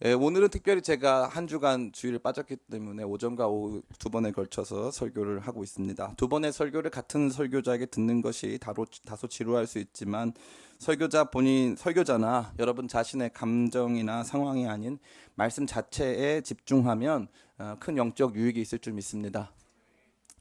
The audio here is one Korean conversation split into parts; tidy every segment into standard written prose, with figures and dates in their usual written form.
오늘은 특별히 제가 한 주간 주일을 빠졌기 때문에 오전과 오후 두 번에 걸쳐서 설교를 하고 있습니다. 두 번의 설교를 같은 설교자에게 듣는 것이 다소 지루할 수 있지만 설교자 본인, 설교자나 여러분 자신의 감정이나 상황이 아닌 말씀 자체에 집중하면 큰 영적 유익이 있을 줄 믿습니다.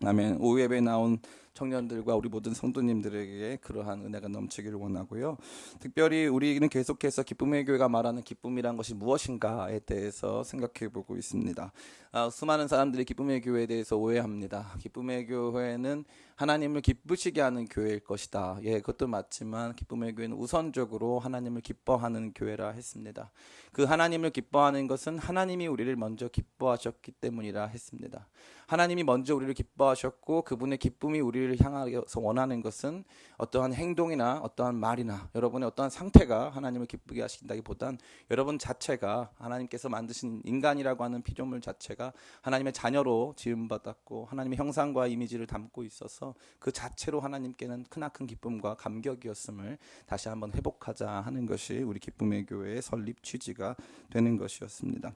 아멘. 오후 예배에 나온 청년들과 우리 모든 성도님들에게 그러한 은혜가 넘치기를 원하고요. 특별히 우리는 계속해서 기쁨의 교회가 말하는 기쁨이란 것이 무엇인가에 대해서 생각해 보고 있습니다. 수많은 사람들이 기쁨의 교회에 대해서 오해합니다. 기쁨의 교회는 하나님을 기쁘시게 하는 교회일 것이다. 그것도 맞지만 기쁨의 교회는 우선적으로 하나님을 기뻐하는 교회라 했습니다. 그 하나님을 기뻐하는 것은 하나님이 우리를 먼저 기뻐하셨기 때문이라 했습니다. 하나님이 먼저 우리를 기뻐하셨고 그분의 기쁨이 우리를 향하여서 원하는 것은 어떠한 행동이나 어떠한 말이나 여러분의 어떠한 상태가 하나님을 기쁘게 하신다기보단 여러분 자체가 하나님께서 만드신 인간이라고 하는 피조물 자체가 하나님의 자녀로 지음받았고 하나님의 형상과 이미지를 담고 있어서 그 자체로 하나님께는 크나큰 기쁨과 감격이었음을 다시 한번 회복하자 하는 것이 우리 기쁨의 교회의 설립 취지가 되는 것이었습니다.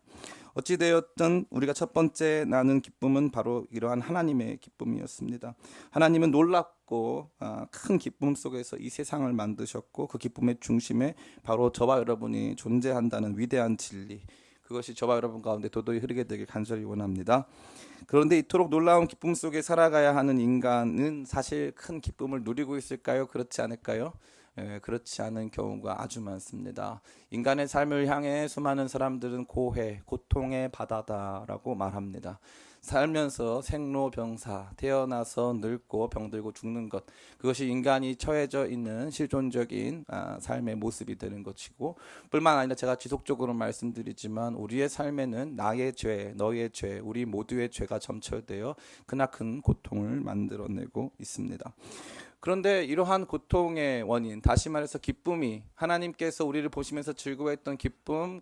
어찌되었든 우리가 첫 번째 나눈 기쁨은 바로 이러한 하나님의 기쁨이었습니다. 하나님은 놀랍고 큰 기쁨 속에서 이 세상을 만드셨고 그 기쁨의 중심에 바로 저와 여러분이 존재한다는 위대한 진리, 그것이 저와 여러분 가운데 도도히 흐르게 되길 간절히 원합니다. 그런데 이토록 놀라운 기쁨 속에 살아가야 하는 인간은 사실 큰 기쁨을 누리고 있을까요? 그렇지 않을까요? 그렇지 않은 경우가 아주 많습니다. 인간의 삶을 향해 수많은 사람들은 고해, 고통의 바다다라고 말합니다. 살면서 생로병사, 태어나서 늙고 병들고 죽는 것, 그것이 인간이 처해져 있는 실존적인 삶의 모습이 되는 것이고, 뿐만 아니라 제가 지속적으로 말씀드리지만 우리의 삶에는 나의 죄, 너의 죄, 우리 모두의 죄가 점철되어 크나큰 고통을 만들어내고 있습니다. 그런데 이러한 고통의 원인, 다시 말해서 기쁨이, 하나님께서 우리를 보시면서 즐거워했던 기쁨,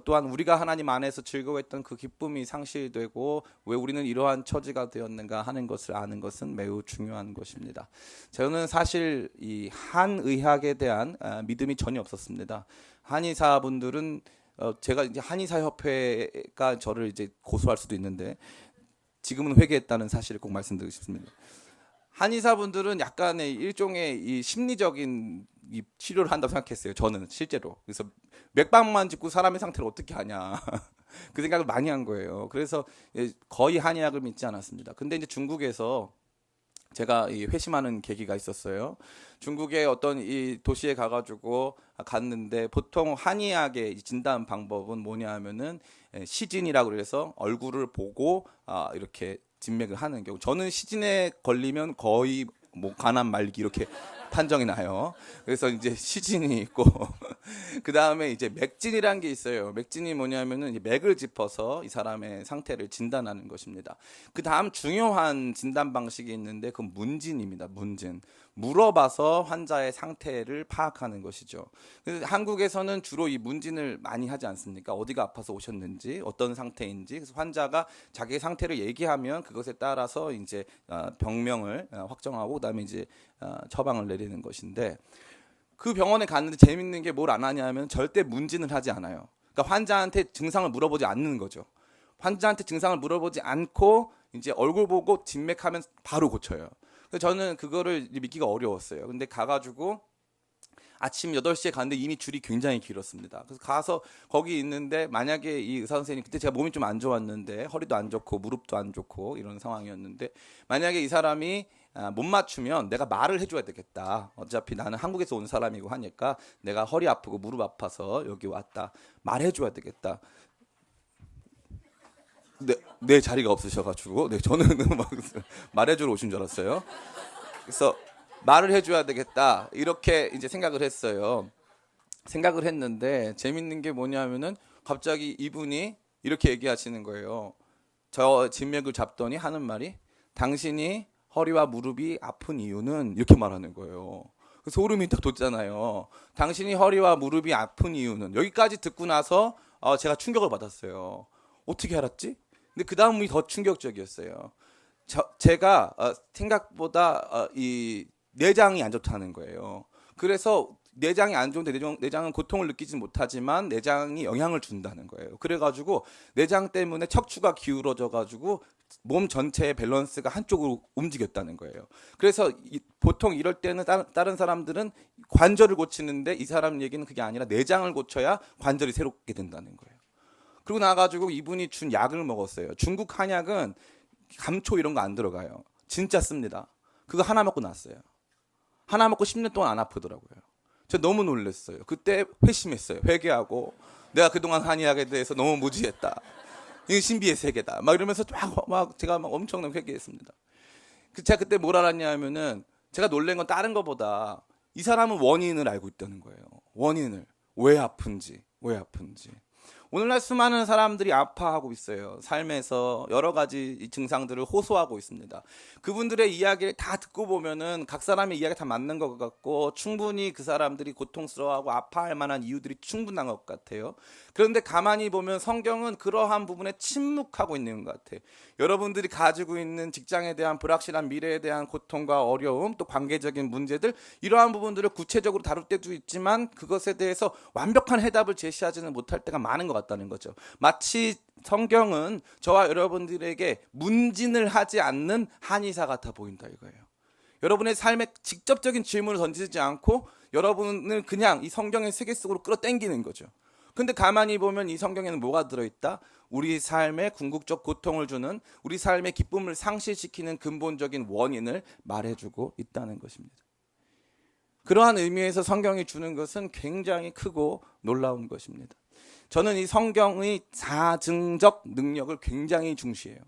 또한 우리가 하나님 안에서 즐거워했던 그 기쁨이 상실되고 왜 우리는 이러한 처지가 되었는가 하는 것을 아는 것은 매우 중요한 것입니다. 저는 사실 이 한의학에 대한 믿음이 전혀 없었습니다. 한의사분들은 제가 이제 한의사협회가 저를 이제 고소할 수도 있는데 지금은 회개했다는 사실을 꼭 말씀드리고 싶습니다. 한의사분들은 약간의 일종의 이 심리적인 이 치료를 한다고 생각했어요. 저는 실제로. 그래서 맥박만 짚고 사람의 상태를 어떻게 하냐 그 생각을 많이 한 거예요. 그래서 거의 한의학을 믿지 않았습니다. 근데 이제 중국에서 제가 이 회심하는 계기가 있었어요. 중국의 어떤 이 도시에 가가지고 갔는데 보통 한의학의 진단 방법은 뭐냐 하면은 시진이라고 그래서 얼굴을 보고 이렇게 진맥을 하는 경우, 저는 시진에 걸리면 거의 뭐 간암 말기 이렇게 판정이 나요. 그래서 이제 시진이 있고 그 다음에 이제 맥진이라는 게 있어요. 맥진이 뭐냐면은 이제 맥을 짚어서 이 사람의 상태를 진단하는 것입니다. 그 다음 중요한 진단 방식이 있는데 그건 문진입니다. 문진. 물어봐서 환자의 상태를 파악하는 것이죠. 그래서 한국에서는 주로 이 문진을 많이 하지 않습니까? 어디가 아파서 오셨는지, 어떤 상태인지, 그래서 환자가 자기 상태를 얘기하면 그것에 따라서 이제 병명을 확정하고 그다음에 이제 처방을 내리는 것인데, 그 병원에 갔는데 재밌는 게 뭘 안 하냐면 절대 문진을 하지 않아요. 그러니까 환자한테 증상을 물어보지 않는 거죠. 환자한테 증상을 물어보지 않고 이제 얼굴 보고 진맥하면 바로 고쳐요. 그래서 저는 그거를 믿기가 어려웠어요. 근데 가가지고 아침 8시에 갔는데 이미 줄이 굉장히 길었습니다. 그래서 가서 거기 있는데 만약에 이 의사 선생님, 그때 제가 몸이 좀 안 좋았는데 허리도 안 좋고 무릎도 안 좋고 이런 상황이었는데, 만약에 이 사람이 못 맞추면 내가 말을 해줘야 되겠다. 어차피 나는 한국에서 온 사람이고 하니까 내가 허리 아프고 무릎 아파서 여기 왔다. 말해줘야 되겠다. 내 자리가 없으셔가지고 저는 막 말해주러 오신 줄 알았어요. 그래서 말을 해줘야 되겠다 이렇게 이제 생각을 했어요. 생각을 했는데 재밌는 게 뭐냐면은 갑자기 이분이 이렇게 얘기하시는 거예요. 저 진맥을 잡더니 하는 말이, 당신이 허리와 무릎이 아픈 이유는, 이렇게 말하는 거예요. 소름이 딱 돋잖아요. 당신이 허리와 무릎이 아픈 이유는, 여기까지 듣고 나서 제가 충격을 받았어요. 어떻게 알았지? 근데 그 다음이 더 충격적이었어요. 제가 생각보다 이 내장이 안 좋다는 거예요. 그래서 내장이 안 좋은데 내장은 고통을 느끼지 못하지만 내장이 영향을 준다는 거예요. 그래가지고 내장 때문에 척추가 기울어져가지고 몸 전체의 밸런스가 한쪽으로 움직였다는 거예요. 그래서 보통 이럴 때는 다른 사람들은 관절을 고치는데 이 사람 얘기는 그게 아니라 내장을 고쳐야 관절이 새롭게 된다는 거예요. 그리고 나가지고 이분이 준 약을 먹었어요. 중국 한약은 감초 이런 거 안 들어가요. 진짜 씁니다. 그거 하나 먹고 났어요. 하나 먹고 10년 동안 안 아프더라고요. 저 너무 놀랐어요. 그때 회심했어요. 회개하고 내가 그동안 한의학에 대해서 너무 무지했다. 이게 신비의 세계다. 막 이러면서 막 제가 막 엄청나게 회개했습니다. 제가 그때 뭘 알았냐면은 제가 놀란 건 다른 것보다 이 사람은 원인을 알고 있다는 거예요. 원인을. 왜 아픈지. 오늘날 수많은 사람들이 아파하고 있어요. 삶에서 여러 가지 이 증상들을 호소하고 있습니다. 그분들의 이야기를 다 듣고 보면은 각 사람의 이야기가 다 맞는 것 같고 충분히 그 사람들이 고통스러워하고 아파할 만한 이유들이 충분한 것 같아요. 그런데 가만히 보면 성경은 그러한 부분에 침묵하고 있는 것 같아요. 여러분들이 가지고 있는 직장에 대한 불확실한 미래에 대한 고통과 어려움, 또 관계적인 문제들, 이러한 부분들을 구체적으로 다룰 때도 있지만 그것에 대해서 완벽한 해답을 제시하지는 못할 때가 많은 것 같다는 거죠. 마치 성경은 저와 여러분들에게 문진을 하지 않는 한의사 같아 보인다 이거예요. 여러분의 삶에 직접적인 질문을 던지지 않고 여러분을 그냥 이 성경의 세계 속으로 끌어당기는 거죠. 근데 가만히 보면 이 성경에는 뭐가 들어있다? 우리 삶에 궁극적 고통을 주는, 우리 삶의 기쁨을 상실시키는 근본적인 원인을 말해주고 있다는 것입니다. 그러한 의미에서 성경이 주는 것은 굉장히 크고 놀라운 것입니다. 저는 이 성경의 사증적 능력을 굉장히 중시해요.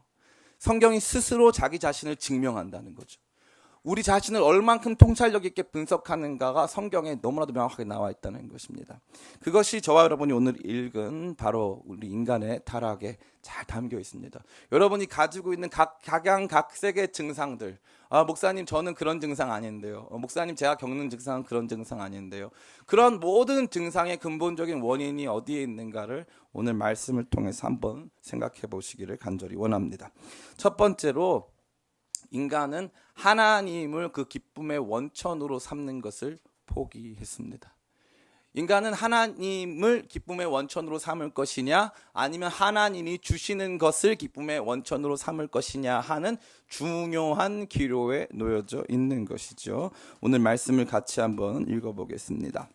성경이 스스로 자기 자신을 증명한다는 거죠. 우리 자신을 얼만큼 통찰력 있게 분석하는가가 성경에 너무나도 명확하게 나와 있다는 것입니다. 그것이 저와 여러분이 오늘 읽은 바로 우리 인간의 타락에 잘 담겨 있습니다. 여러분이 가지고 있는 각양각색의 증상들, 목사님 저는 그런 증상 아닌데요. 목사님 제가 겪는 증상은 그런 증상 아닌데요. 그런 모든 증상의 근본적인 원인이 어디에 있는가를 오늘 말씀을 통해서 한번 생각해 보시기를 간절히 원합니다. 첫 번째로 인간은 하나님을 그 기쁨의 원천으로 삼는 것을 포기했습니다. 인간은 하나님을 기쁨의 원천으로 삼을 것이냐 아니면 하나님이 주시는 것을 기쁨의 원천으로 삼을 것이냐 하는 중요한 기로에 놓여져 있는 것이죠. 오늘 말씀을 같이 한번 읽어보겠습니다.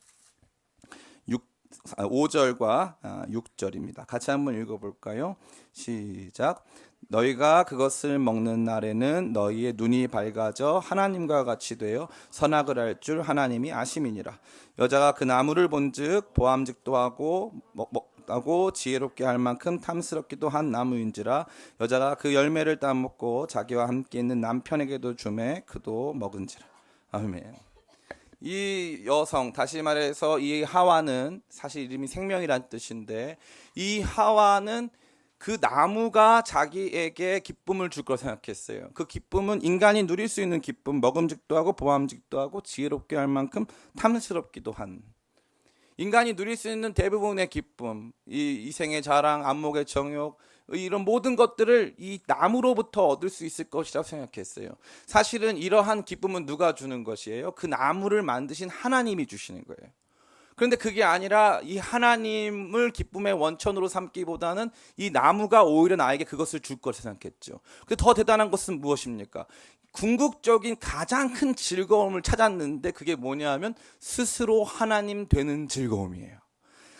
5절과 6절입니다. 같이 한번 읽어볼까요? 시작. 너희가 그것을 먹는 날에는 너희의 눈이 밝아져 하나님과 같이 되어 선악을 알 줄 하나님이 아심이니라. 여자가 그 나무를 본즉 보암직도 하고 먹다고 지혜롭게 할 만큼 탐스럽기도 한 나무인지라. 여자가 그 열매를 따먹고 자기와 함께 있는 남편에게도 주매 그도 먹은지라. 아멘. 이 여성, 다시 말해서 이 하와는 사실 이름이 생명이란 뜻인데 이 하와는 그 나무가 자기에게 기쁨을 줄 걸 생각했어요. 그 기쁨은 인간이 누릴 수 있는 기쁨, 먹음직도 하고 보암직도 하고 지혜롭게 할 만큼 탐스럽기도 한, 인간이 누릴 수 있는 대부분의 기쁨, 이 이생의 자랑, 안목의 정욕, 이런 모든 것들을 이 나무로부터 얻을 수 있을 것이라고 생각했어요. 사실은 이러한 기쁨은 누가 주는 것이에요? 그 나무를 만드신 하나님이 주시는 거예요. 그런데 그게 아니라 이 하나님을 기쁨의 원천으로 삼기보다는 이 나무가 오히려 나에게 그것을 줄 것을 생각했죠. 근데 더 대단한 것은 무엇입니까? 궁극적인 가장 큰 즐거움을 찾았는데 그게 뭐냐면 스스로 하나님 되는 즐거움이에요.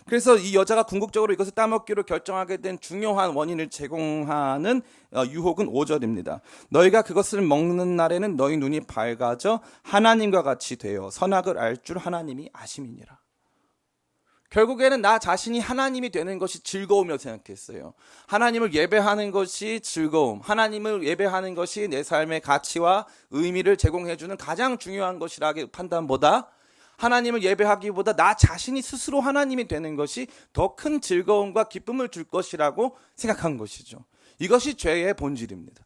그래서 이 여자가 궁극적으로 이것을 따먹기로 결정하게 된 중요한 원인을 제공하는 유혹은 5절입니다. 너희가 그것을 먹는 날에는 너희 눈이 밝아져 하나님과 같이 되어 선악을 알 줄 하나님이 아심이니라. 결국에는 나 자신이 하나님이 되는 것이 즐거움이라고 생각했어요. 하나님을 예배하는 것이 즐거움, 하나님을 예배하는 것이 내 삶의 가치와 의미를 제공해주는 가장 중요한 것이라는 판단보다 하나님을 예배하기보다 나 자신이 스스로 하나님이 되는 것이 더 큰 즐거움과 기쁨을 줄 것이라고 생각한 것이죠. 이것이 죄의 본질입니다.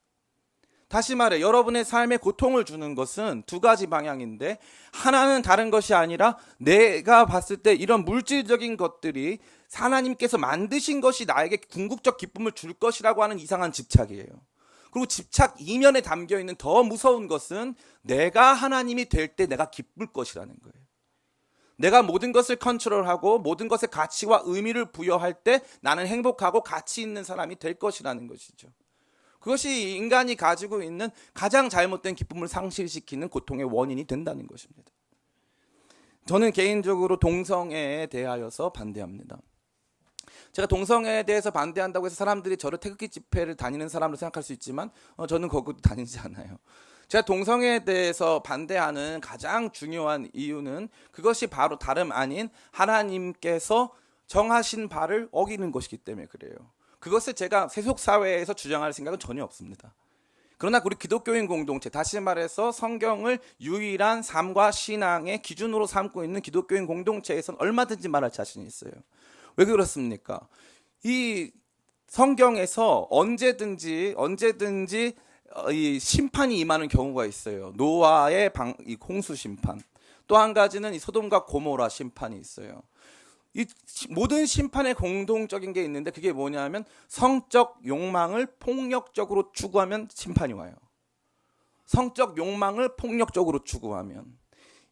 다시 말해 여러분의 삶에 고통을 주는 것은 두 가지 방향인데, 하나는 다른 것이 아니라 내가 봤을 때 이런 물질적인 것들이 하나님께서 만드신 것이 나에게 궁극적 기쁨을 줄 것이라고 하는 이상한 집착이에요. 그리고 집착 이면에 담겨있는 더 무서운 것은 내가 하나님이 될 때 내가 기쁠 것이라는 거예요. 내가 모든 것을 컨트롤하고 모든 것에 가치와 의미를 부여할 때 나는 행복하고 가치 있는 사람이 될 것이라는 것이죠. 그것이 인간이 가지고 있는 가장 잘못된 기쁨을 상실시키는 고통의 원인이 된다는 것입니다. 저는 개인적으로 동성애에 대하여서 반대합니다. 제가 동성애에 대해서 반대한다고 해서 사람들이 저를 태극기 집회를 다니는 사람으로 생각할 수 있지만 저는 거기도 다니지 않아요. 제가 동성애에 대해서 반대하는 가장 중요한 이유는 그것이 바로 다름 아닌 하나님께서 정하신 바를 어기는 것이기 때문에 그래요. 그것을 제가 세속사회에서 주장할 생각은 전혀 없습니다. 그러나 우리 기독교인 공동체, 다시 말해서 성경을 유일한 삶과 신앙의 기준으로 삼고 있는 기독교인 공동체에서는 얼마든지 말할 자신이 있어요. 왜 그렇습니까? 이 성경에서 언제든지 이 심판이 임하는 경우가 있어요. 노아의 이 홍수 심판. 또 한 가지는 이 소돔과 고모라 심판이 있어요. 이 모든 심판의 공동적인 게 있는데 그게 뭐냐면 성적 욕망을 폭력적으로 추구하면 심판이 와요. 성적 욕망을 폭력적으로 추구하면.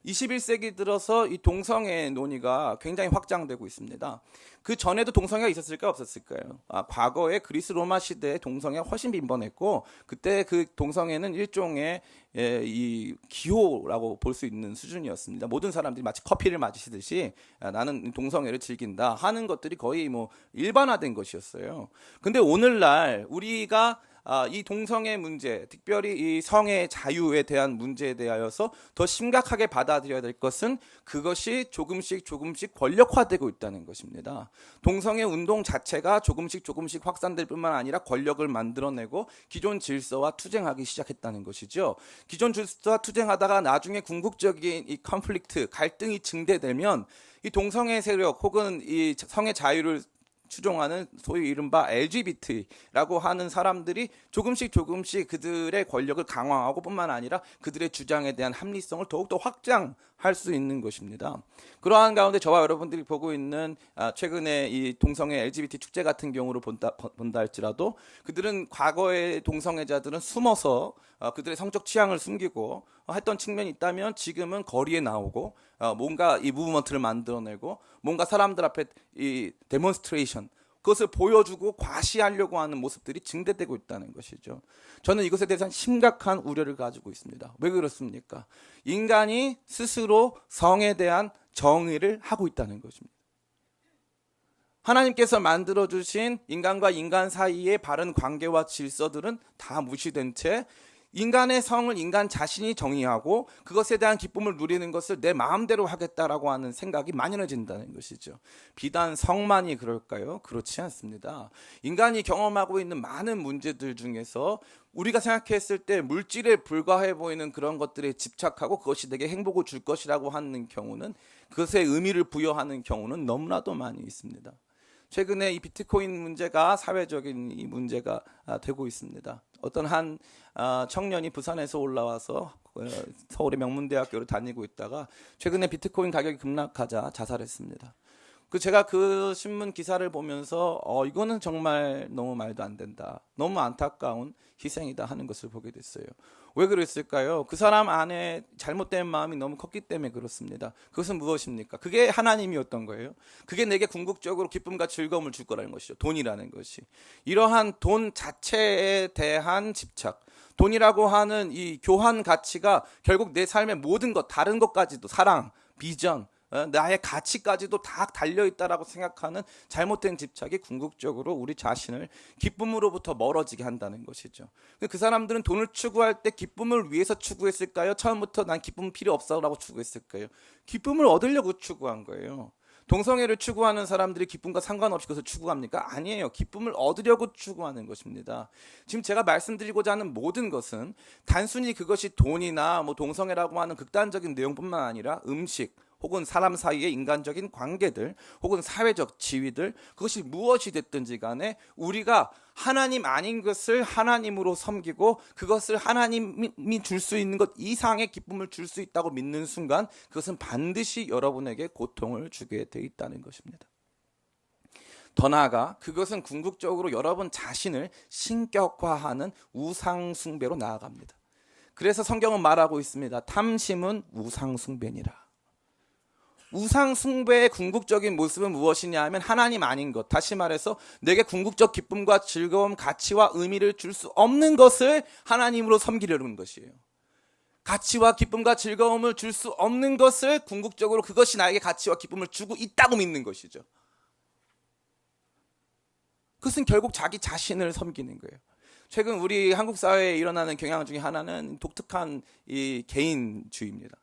21세기 들어서 이 동성애 논의가 굉장히 확장되고 있습니다. 그 전에도 동성애가 있었을까요? 없었을까요? 과거에 그리스 로마 시대에 동성애가 훨씬 빈번했고 그때 그 동성애는 일종의 이 기호라고 볼 수 있는 수준이었습니다. 모든 사람들이 마치 커피를 마시듯이 나는 동성애를 즐긴다 하는 것들이 거의 뭐 일반화된 것이었어요. 근데 오늘날 우리가 이 동성애 문제, 특별히 이 성의 자유에 대한 문제에 대하여서 더 심각하게 받아들여야 될 것은 그것이 조금씩 권력화되고 있다는 것입니다. 동성애 운동 자체가 조금씩 확산될 뿐만 아니라 권력을 만들어내고 기존 질서와 투쟁하기 시작했다는 것이죠. 기존 질서와 투쟁하다가 나중에 궁극적인 이 컨플릭트, 갈등이 증대되면 이 동성애 세력 혹은 이 성의 자유를 추종하는 소위 이른바 LGBT라고 하는 사람들이 조금씩 그들의 권력을 강화하고 뿐만 아니라 그들의 주장에 대한 합리성을 더욱더 확장할 수 있는 것입니다. 그러한 가운데 저와 여러분들이 보고 있는 최근에 이 동성애 LGBT 축제 같은 경우를 본다 할지라도 그들은 과거의 동성애자들은 숨어서 그들의 성적 취향을 숨기고 했던 측면이 있다면 지금은 거리에 나오고 뭔가 이 무브먼트를 만들어내고 뭔가 사람들 앞에 이 데몬스트레이션 그것을 보여주고 과시하려고 하는 모습들이 증대되고 있다는 것이죠. 저는 이것에 대해서 심각한 우려를 가지고 있습니다. 왜 그렇습니까? 인간이 스스로 성에 대한 정의를 하고 있다는 것입니다. 하나님께서 만들어주신 인간과 인간 사이의 바른 관계와 질서들은 다 무시된 채 인간의 성을 인간 자신이 정의하고 그것에 대한 기쁨을 누리는 것을 내 마음대로 하겠다라고 하는 생각이 만연해진다는 것이죠. 비단 성만이 그럴까요? 그렇지 않습니다. 인간이 경험하고 있는 많은 문제들 중에서 우리가 생각했을 때 물질에 불과해 보이는 그런 것들에 집착하고 그것이 내게 행복을 줄 것이라고 하는 경우는 그것에 의미를 부여하는 경우는 너무나도 많이 있습니다. 최근에 이 비트코인 문제가 사회적인 이 문제가 되고 있습니다. 어떤 한 청년이 부산에서 올라와서 서울의 명문대학교를 다니고 있다가 최근에 비트코인 가격이 급락하자 자살했습니다. 제가 그 신문 기사를 보면서 이거는 정말 너무 말도 안 된다. 너무 안타까운 희생이다 하는 것을 보게 됐어요. 왜 그랬을까요? 그 사람 안에 잘못된 마음이 너무 컸기 때문에 그렇습니다. 그것은 무엇입니까? 그게 하나님이었던 거예요. 그게 내게 궁극적으로 기쁨과 즐거움을 줄 거라는 것이죠. 돈이라는 것이. 이러한 돈 자체에 대한 집착, 돈이라고 하는 이 교환 가치가 결국 내 삶의 모든 것, 다른 것까지도 사랑, 비전, 나의 가치까지도 다 달려있다라고 생각하는 잘못된 집착이 궁극적으로 우리 자신을 기쁨으로부터 멀어지게 한다는 것이죠. 그 사람들은 돈을 추구할 때 기쁨을 위해서 추구했을까요? 처음부터 난 기쁨 필요 없어라고 추구했을까요? 기쁨을 얻으려고 추구한 거예요. 동성애를 추구하는 사람들이 기쁨과 상관없이 그것을 추구합니까? 아니에요. 기쁨을 얻으려고 추구하는 것입니다. 지금 제가 말씀드리고자 하는 모든 것은 단순히 그것이 돈이나 뭐 동성애라고 하는 극단적인 내용뿐만 아니라 음식, 혹은 사람 사이의 인간적인 관계들 혹은 사회적 지위들 그것이 무엇이 됐든지 간에 우리가 하나님 아닌 것을 하나님으로 섬기고 그것을 하나님이 줄 수 있는 것 이상의 기쁨을 줄 수 있다고 믿는 순간 그것은 반드시 여러분에게 고통을 주게 돼 있다는 것입니다. 더 나아가 그것은 궁극적으로 여러분 자신을 신격화하는 우상 숭배로 나아갑니다. 그래서 성경은 말하고 있습니다. 탐심은 우상 숭배니라. 우상 숭배의 궁극적인 모습은 무엇이냐 하면 하나님 아닌 것, 다시 말해서 내게 궁극적 기쁨과 즐거움, 가치와 의미를 줄 수 없는 것을 하나님으로 섬기려는 것이에요. 가치와 기쁨과 즐거움을 줄 수 없는 것을 궁극적으로 그것이 나에게 가치와 기쁨을 주고 있다고 믿는 것이죠. 그것은 결국 자기 자신을 섬기는 거예요. 최근 우리 한국 사회에 일어나는 경향 중에 하나는 독특한 이 개인주의입니다.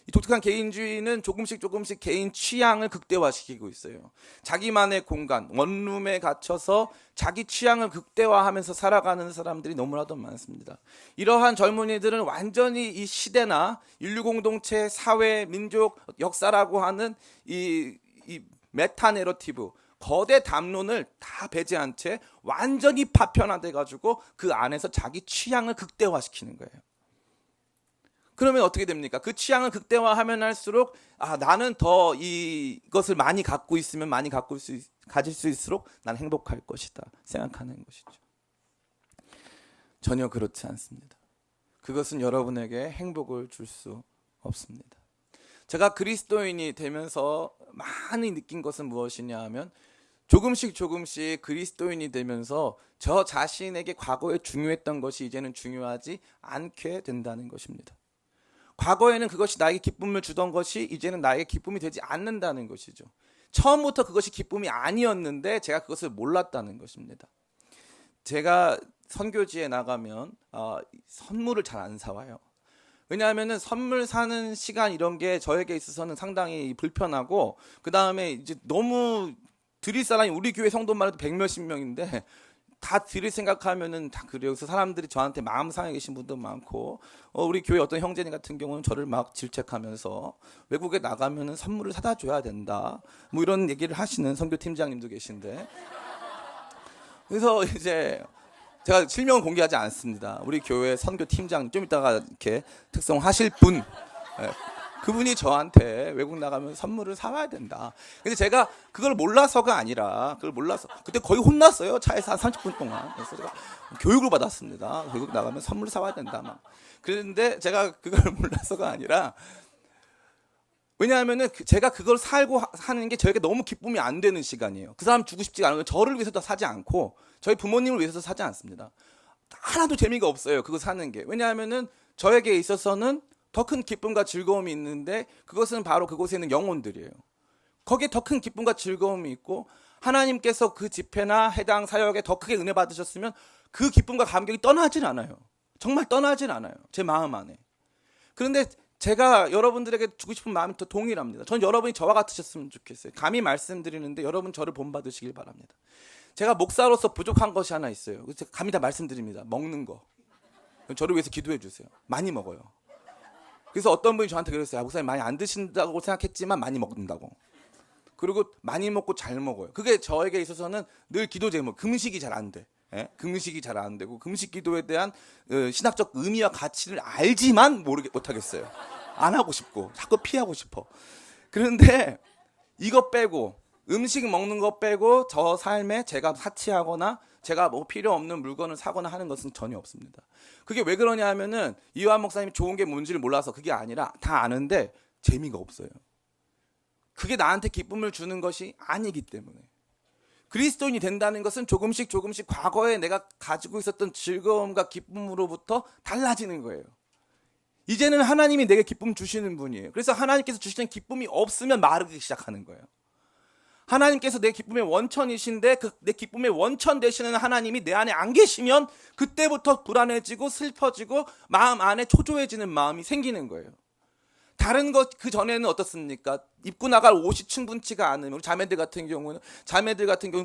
이 독특한 개인주의는 조금씩 개인 취향을 극대화시키고 있어요. 자기만의 공간, 원룸에 갇혀서 자기 취향을 극대화하면서 살아가는 사람들이 너무나도 많습니다. 이러한 젊은이들은 완전히 이 시대나 인류 공동체, 사회, 민족, 역사라고 하는 이 메타 내러티브, 거대 담론을 다 배제한 채 완전히 파편화돼 가지고 그 안에서 자기 취향을 극대화시키는 거예요. 그러면 어떻게 됩니까? 그 취향을 극대화하면 할수록 나는 더 이것을 많이 갖고 있으면 가질 수 있을수록 난 행복할 것이다 생각하는 것이죠. 전혀 그렇지 않습니다. 그것은 여러분에게 행복을 줄 수 없습니다. 제가 그리스도인이 되면서 많이 느낀 것은 무엇이냐 하면 조금씩 그리스도인이 되면서 저 자신에게 과거에 중요했던 것이 이제는 중요하지 않게 된다는 것입니다. 과거에는 그것이 나에게 기쁨을 주던 것이 이제는 나에게 기쁨이 되지 않는다는 것이죠. 처음부터 그것이 기쁨이 아니었는데 제가 그것을 몰랐다는 것입니다. 제가 선교지에 나가면 선물을 잘 안 사와요. 왜냐하면 선물 사는 시간 이런 게 저에게 있어서는 상당히 불편하고, 그 다음에 이제 너무 드릴 사람이 우리 교회 성도만 해도 100몇십 명인데 다 드릴 생각하면은 다 그래요. 그래서 사람들이 저한테 마음 상해 계신 분도 많고, 우리 교회 어떤 형제님 같은 경우는 저를 막 질책하면서 외국에 나가면은 선물을 사다 줘야 된다, 뭐 이런 얘기를 하시는 선교팀장님도 계신데, 그래서 이제 제가 실명은 공개하지 않습니다. 우리 교회 선교팀장 좀 이따가 이렇게 특성하실 분, 그분이 저한테 외국 나가면 선물을 사와야 된다. 근데 제가 그걸 몰라서가 아니라, 그때 거의 혼났어요. 차에서 한 30분 동안. 그래서 제가 교육을 받았습니다. 외국 나가면 선물을 사와야 된다 막. 그런데 제가 그걸 몰라서가 아니라, 왜냐하면은 제가 그걸 살고 하는 게 저에게 너무 기쁨이 안 되는 시간이에요. 그 사람 주고 싶지가 않으면 저를 위해서도 사지 않고 저희 부모님을 위해서 사지 않습니다. 하나도 재미가 없어요, 그거 사는 게. 왜냐하면은 저에게 있어서는 더 큰 기쁨과 즐거움이 있는데, 그것은 바로 그곳에 있는 영혼들이에요. 거기에 더 큰 기쁨과 즐거움이 있고, 하나님께서 그 집회나 해당 사역에 더 크게 은혜 받으셨으면 그 기쁨과 감격이 떠나질 않아요. 정말 떠나질 않아요, 제 마음 안에. 그런데 제가 여러분들에게 주고 싶은 마음이 더 동일합니다. 전 여러분이 저와 같으셨으면 좋겠어요. 감히 말씀드리는데 여러분 저를 본받으시길 바랍니다. 제가 목사로서 부족한 것이 하나 있어요. 제가 감히 다 말씀드립니다. 먹는 거. 저를 위해서 기도해 주세요. 많이 먹어요. 그래서 어떤 분이 저한테 그랬어요. 목사님 많이 안 드신다고 생각했지만 많이 먹는다고. 그리고 많이 먹고 잘 먹어요. 그게 저에게 있어서는 늘 기도 제목. 금식이 잘 안 돼. 금식이 잘 안 되고, 금식 기도에 대한 신학적 의미와 가치를 알지만 못하겠어요. 안 하고 싶고 자꾸 피하고 싶어. 그런데 이거 빼고, 음식 먹는 거 빼고 저 삶에 제가 사치하거나 제가 뭐 필요 없는 물건을 사거나 하는 것은 전혀 없습니다. 그게 왜 그러냐 하면은 이완 목사님이 좋은 게 뭔지를 몰라서 그게 아니라, 다 아는데 재미가 없어요. 그게 나한테 기쁨을 주는 것이 아니기 때문에. 그리스도인이 된다는 것은 조금씩 과거에 내가 가지고 있었던 즐거움과 기쁨으로부터 달라지는 거예요. 이제는 하나님이 내게 기쁨 주시는 분이에요. 그래서 하나님께서 주시는 기쁨이 없으면 마르기 시작하는 거예요. 하나님께서 내 기쁨의 원천이신데 내 기쁨의 원천 되시는 하나님이 내 안에 안 계시면 그때부터 불안해지고 슬퍼지고 마음 안에 초조해지는 마음이 생기는 거예요. 다른 것 그 전에는 어떻습니까? 입고 나갈 옷이 충분치가 않으면, 우리 자매들 같은 경우는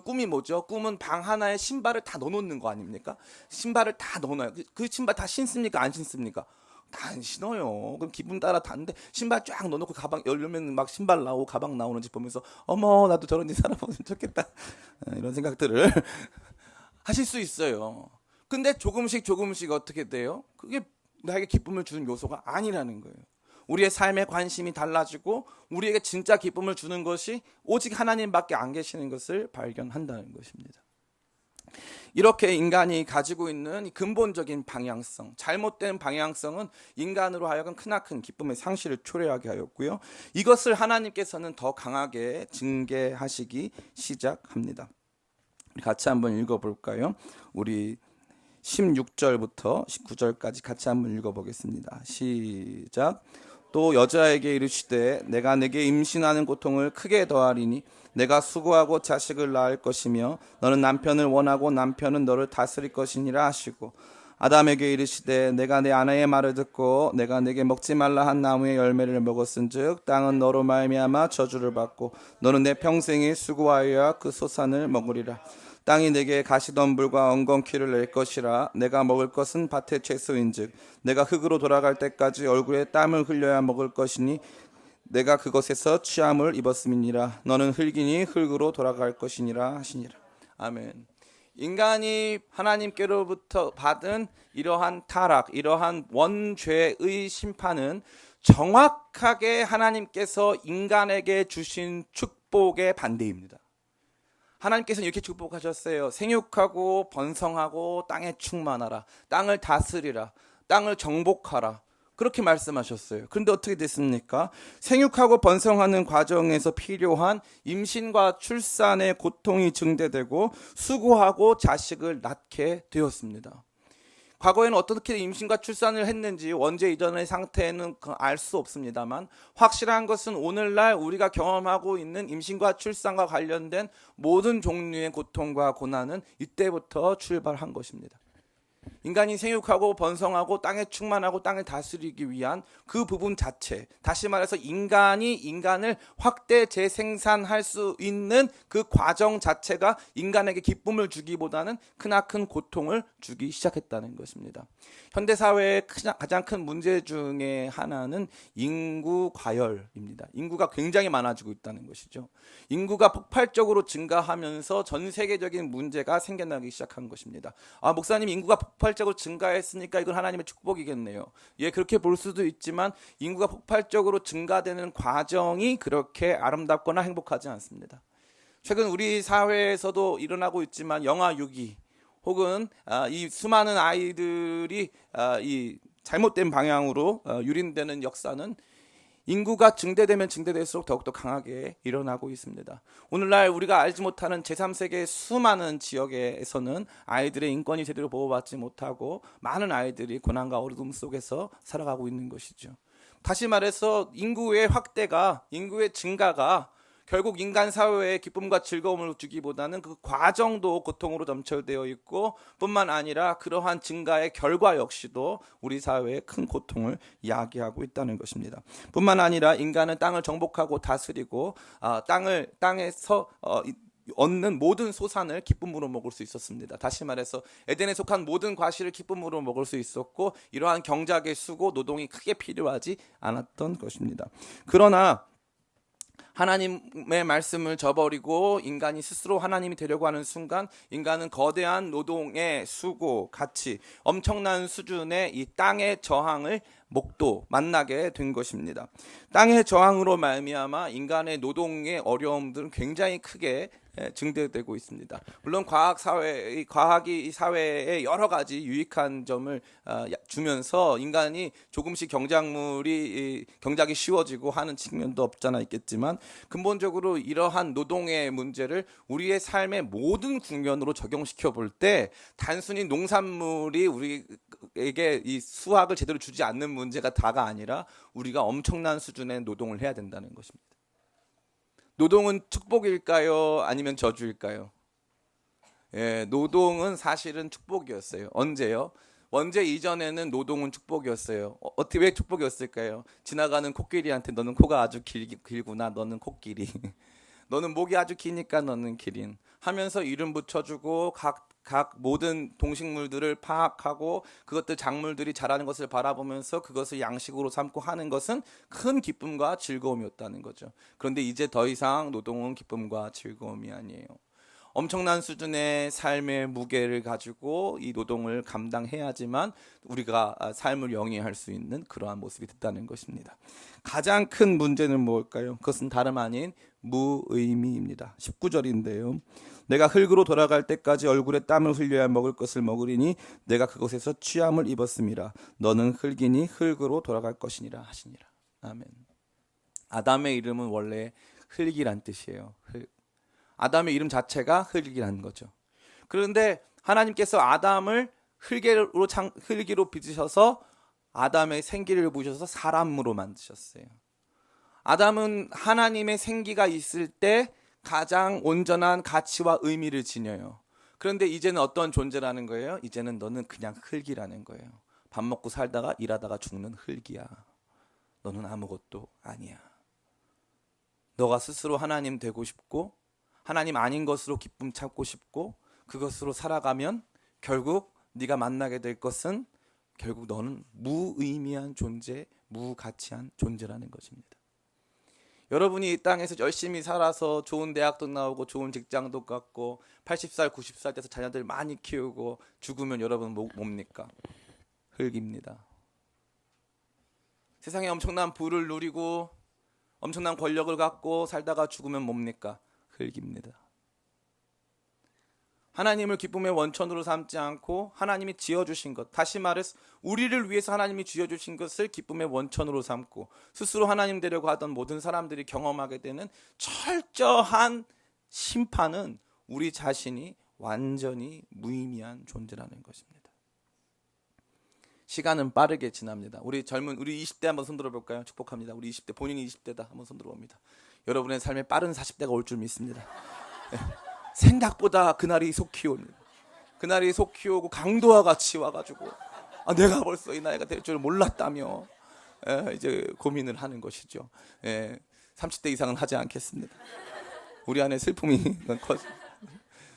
꿈이 뭐죠? 꿈은 방 하나에 신발을 다 넣어놓는 거 아닙니까? 신발을 다 넣어놔요. 그 신발 다 신습니까? 안 신습니까? 다 안 신어요. 그럼 기분 따라 다는데 신발 쫙 넣어놓고 가방 열면 막 신발 나오고 가방 나오는지 보면서 어머 나도 저런 일 살아보면 좋겠다, 이런 생각들을 하실 수 있어요. 근데 조금씩 어떻게 돼요? 그게 나에게 기쁨을 주는 요소가 아니라는 거예요. 우리의 삶의 관심이 달라지고 우리에게 진짜 기쁨을 주는 것이 오직 하나님밖에 안 계시는 것을 발견한다는 것입니다. 이렇게 인간이 가지고 있는 이 근본적인 방향성, 잘못된 방향성은 인간으로 하여금 크나큰 기쁨의 상실을 초래하게 하였고요. 이것을 하나님께서는 더 강하게 징계하시기 시작합니다. 같이 한번 읽어볼까요? 우리 16절부터 19절까지 같이 한번 읽어보겠습니다. 시작. 또 여자에게 이르시되 내가 내게 임신하는 고통을 크게 더하리니 내가 수고하고 자식을 낳을 것이며 너는 남편을 원하고 남편은 너를 다스릴 것이니라 하시고, 아담에게 이르시되 내가 내 아내의 말을 듣고 내가 내게 먹지 말라 한 나무의 열매를 먹었은즉 땅은 너로 말미암아 저주를 받고 너는 내 평생이 수고하여야 그 소산을 먹으리라. 땅이 내게 가시덤불과 엉겅퀴를 낼 것이라. 내가 먹을 것은 밭의 채소인즉 내가 흙으로 돌아갈 때까지 얼굴에 땀을 흘려야 먹을 것이니 내가 그것에서 취함을 입었음이니라. 너는 흙이니 흙으로 돌아갈 것이니라 하시니라. 아멘. 인간이 하나님께로부터 받은 이러한 타락, 이러한 원죄의 심판은 정확하게 하나님께서 인간에게 주신 축복의 반대입니다. 하나님께서는 이렇게 축복하셨어요. 생육하고 번성하고 땅에 충만하라. 땅을 다스리라. 땅을 정복하라. 그렇게 말씀하셨어요. 그런데 어떻게 됐습니까? 생육하고 번성하는 과정에서 필요한 임신과 출산의 고통이 증대되고 수고하고 자식을 낳게 되었습니다. 과거에는 어떻게 임신과 출산을 했는지 원죄 이전의 상태는 알 수 없습니다만, 확실한 것은 오늘날 우리가 경험하고 있는 임신과 출산과 관련된 모든 종류의 고통과 고난은 이때부터 출발한 것입니다. 인간이 생육하고 번성하고 땅에 충만하고 땅을 다스리기 위한 그 부분 자체, 다시 말해서 인간이 인간을 확대 재생산할 수 있는 그 과정 자체가 인간에게 기쁨을 주기보다는 크나큰 고통을 주기 시작했다는 것입니다. 현대사회의 가장 큰 문제 중에 하나는 인구 과열입니다. 인구가 굉장히 많아지고 있다는 것이죠. 인구가 폭발적으로 증가하면서 전 세계적인 문제가 생겨나기 시작한 것입니다. 목사님, 인구가 폭발적으로 증가했으니까 이건 하나님의 축복이겠네요. 예, 그렇게 볼 수도 있지만 인구가 폭발적으로 증가되는 과정이 그렇게 아름답거나 행복하지 않습니다. 최근 우리 사회에서도 일어나고 있지만 영아 유기 혹은 이 수많은 아이들이 이 잘못된 방향으로 유린되는 역사는 인구가 증대되면 증대될수록 더욱더 강하게 일어나고 있습니다. 오늘날 우리가 알지 못하는 제3세계 수많은 지역에서는 아이들의 인권이 제대로 보호받지 못하고 많은 아이들이 고난과 어려움 속에서 살아가고 있는 것이죠. 다시 말해서 인구의 확대가, 인구의 증가가 결국 인간 사회에 기쁨과 즐거움을 주기보다는 그 과정도 고통으로 점철되어 있고, 뿐만 아니라 그러한 증가의 결과 역시도 우리 사회에 큰 고통을 야기하고 있다는 것입니다. 뿐만 아니라 인간은 땅을 정복하고 다스리고 땅에서 얻는 모든 소산을 기쁨으로 먹을 수 있었습니다. 다시 말해서 에덴에 속한 모든 과실을 기쁨으로 먹을 수 있었고, 이러한 경작의 수고, 노동이 크게 필요하지 않았던 것입니다. 그러나 하나님의 말씀을 저버리고 인간이 스스로 하나님이 되려고 하는 순간, 인간은 거대한 노동의 수고, 가치, 엄청난 수준의 이 땅의 저항을 만나게 된 것입니다. 땅의 저항으로 말미암아 인간의 노동의 어려움들은 굉장히 크게 증대되고 있습니다. 물론 과학이 이 사회에 여러 가지 유익한 점을 주면서 인간이 조금씩 경작이 쉬워지고 하는 측면도 없잖아 있겠지만, 근본적으로 이러한 노동의 문제를 우리의 삶의 모든 국면으로 적용시켜 볼 때 단순히 농산물이 우리에게 이 수확을 제대로 주지 않는 문제가 다가 아니라 우리가 엄청난 수준의 노동을 해야 된다는 것입니다. 노동은 축복일까요? 아니면 저주일까요? 예, 노동은 사실은 축복이었어요. 언제요? 원죄 이전에는 노동은 축복이었어요. 어떻게, 왜 축복이었을까요? 지나가는 코끼리한테 너는 코가 아주 길구나, 너는 코끼리. 너는 목이 아주 기니까 너는 기린 하면서 이름 붙여주고 각 모든 동식물들을 파악하고 그것들 작물들이 자라는 것을 바라보면서 그것을 양식으로 삼고 하는 것은 큰 기쁨과 즐거움이었다는 거죠. 그런데 이제 더 이상 노동은 기쁨과 즐거움이 아니에요. 엄청난 수준의 삶의 무게를 가지고 이 노동을 감당해야지만 우리가 삶을 영위할 수 있는 그러한 모습이 됐다는 것입니다. 가장 큰 문제는 무엇일까요? 그것은 다름 아닌 무의미입니다. 19절인데요. 내가 흙으로 돌아갈 때까지 얼굴에 땀을 흘려야 먹을 것을 먹으리니 내가 그곳에서 취함을 입었음이라. 너는 흙이니 흙으로 돌아갈 것이니라 하시니라. 아멘. 아담의 이름은 원래 흙이란 뜻이에요. 흙. 아담의 이름 자체가 흙이라는 거죠. 그런데 하나님께서 아담을 흙으로 빚으셔서 아담의 생기를 부으셔서 사람으로 만드셨어요. 아담은 하나님의 생기가 있을 때 가장 온전한 가치와 의미를 지녀요. 그런데 이제는 어떤 존재라는 거예요? 이제는 너는 그냥 흙이라는 거예요. 밥 먹고 살다가 일하다가 죽는 흙이야. 너는 아무것도 아니야. 너가 스스로 하나님 되고 싶고 하나님 아닌 것으로 기쁨 찾고 싶고 그것으로 살아가면 결국 네가 만나게 될 것은 결국 너는 무의미한 존재, 무가치한 존재라는 것입니다. 여러분이 이 땅에서 열심히 살아서 좋은 대학도 나오고 좋은 직장도 갖고 80살, 90살 돼서 자녀들 많이 키우고 죽으면 여러분 뭡니까? 흙입니다. 세상에 엄청난 부를 누리고 엄청난 권력을 갖고 살다가 죽으면 뭡니까? 흙입니다. 하나님을 기쁨의 원천으로 삼지 않고 하나님이 지어주신 것, 다시 말해서 우리를 위해서 하나님이 지어주신 것을 기쁨의 원천으로 삼고 스스로 하나님 되려고 하던 모든 사람들이 경험하게 되는 철저한 심판은 우리 자신이 완전히 무의미한 존재라는 것입니다. 시간은 빠르게 지납니다. 우리 20대 한번 손 들어볼까요? 축복합니다. 우리 20대, 본인이 20대다 한번 손 들어봅니다. 여러분의 삶에 빠른 40대가 올 줄 믿습니다. 네. 생각보다 그날이 속히 옵니다. 그날이 속히 오고 강도와 같이 와가지고 내가 벌써 이 나이가 될 줄 몰랐다며 이제 고민을 하는 것이죠. 30대 이상은 하지 않겠습니다. 우리 안에 슬픔이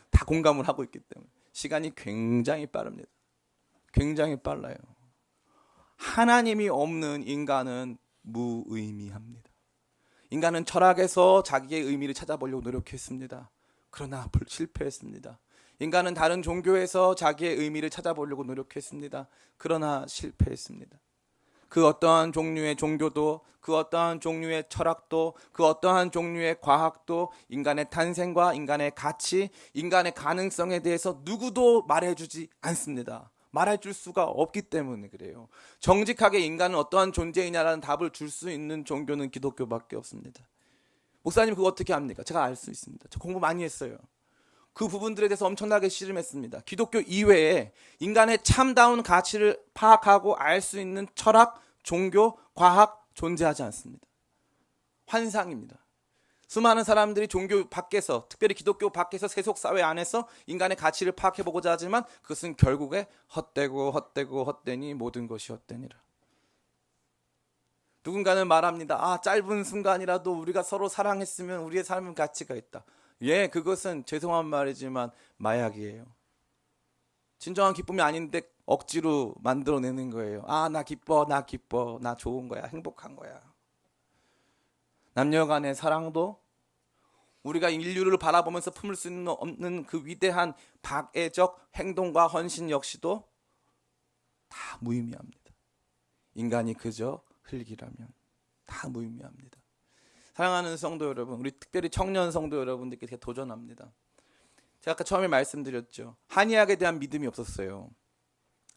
다 공감을 하고 있기 때문에 시간이 굉장히 빠릅니다. 굉장히 빨라요. 하나님이 없는 인간은 무의미합니다. 인간은 철학에서 자기의 의미를 찾아보려고 노력했습니다. 그러나 실패했습니다. 인간은 다른 종교에서 자기의 의미를 찾아보려고 노력했습니다. 그러나 실패했습니다. 그 어떠한 종류의 종교도, 그 어떠한 종류의 철학도, 그 어떠한 종류의 과학도 인간의 탄생과 인간의 가치, 인간의 가능성에 대해서 누구도 말해주지 않습니다. 말해줄 수가 없기 때문에 그래요. 정직하게 인간은 어떠한 존재이냐라는 답을 줄 수 있는 종교는 기독교밖에 없습니다. 목사님 그거 어떻게 합니까? 제가 알 수 있습니다. 저 공부 많이 했어요. 그 부분들에 대해서 엄청나게 씨름했습니다. 기독교 이외에 인간의 참다운 가치를 파악하고 알 수 있는 철학, 종교, 과학 존재하지 않습니다. 환상입니다. 수많은 사람들이 종교 밖에서, 특별히 기독교 밖에서 세속사회 안에서 인간의 가치를 파악해보고자 하지만 그것은 결국에 헛되니 모든 것이 헛되니라. 누군가는 말합니다. 짧은 순간이라도 우리가 서로 사랑했으면 우리의 삶은 가치가 있다. 그것은 죄송한 말이지만 마약이에요. 진정한 기쁨이 아닌데 억지로 만들어내는 거예요. 나 기뻐, 나 좋은 거야, 행복한 거야. 남녀 간의 사랑도 우리가 인류를 바라보면서 품을 수 없는 그 위대한 박애적 행동과 헌신 역시도 다 무의미합니다. 인간이 그저 흙이라면 다 무의미합니다. 사랑하는 성도 여러분, 우리 특별히 청년 성도 여러분들께 도전합니다. 제가 아까 처음에 말씀드렸죠. 한의학에 대한 믿음이 없었어요.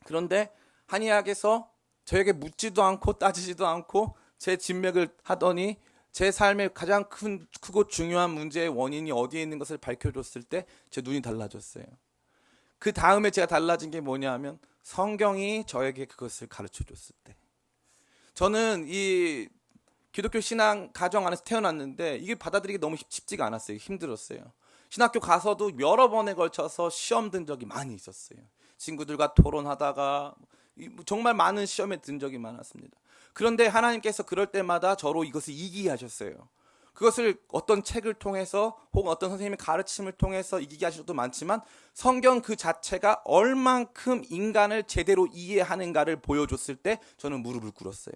그런데 한의학에서 저에게 묻지도 않고 따지지도 않고 제 진맥을 하더니 제 삶의 가장 크고 중요한 문제의 원인이 어디에 있는 것을 밝혀줬을 때 제 눈이 달라졌어요. 그 다음에 제가 달라진 게 뭐냐면 성경이 저에게 그것을 가르쳐줬을 때. 저는 이 기독교 신앙 가정 안에서 태어났는데 이게 받아들이기 너무 쉽지가 않았어요. 힘들었어요. 신학교 가서도 여러 번에 걸쳐서 시험 든 적이 많이 있었어요. 친구들과 토론하다가 정말 많은 시험에 든 적이 많았습니다. 그런데 하나님께서 그럴 때마다 저로 이것을 이기게 하셨어요. 그것을 어떤 책을 통해서 혹은 어떤 선생님의 가르침을 통해서 이기게 하신 것도 많지만 성경 그 자체가 얼만큼 인간을 제대로 이해하는가를 보여줬을 때 저는 무릎을 꿇었어요.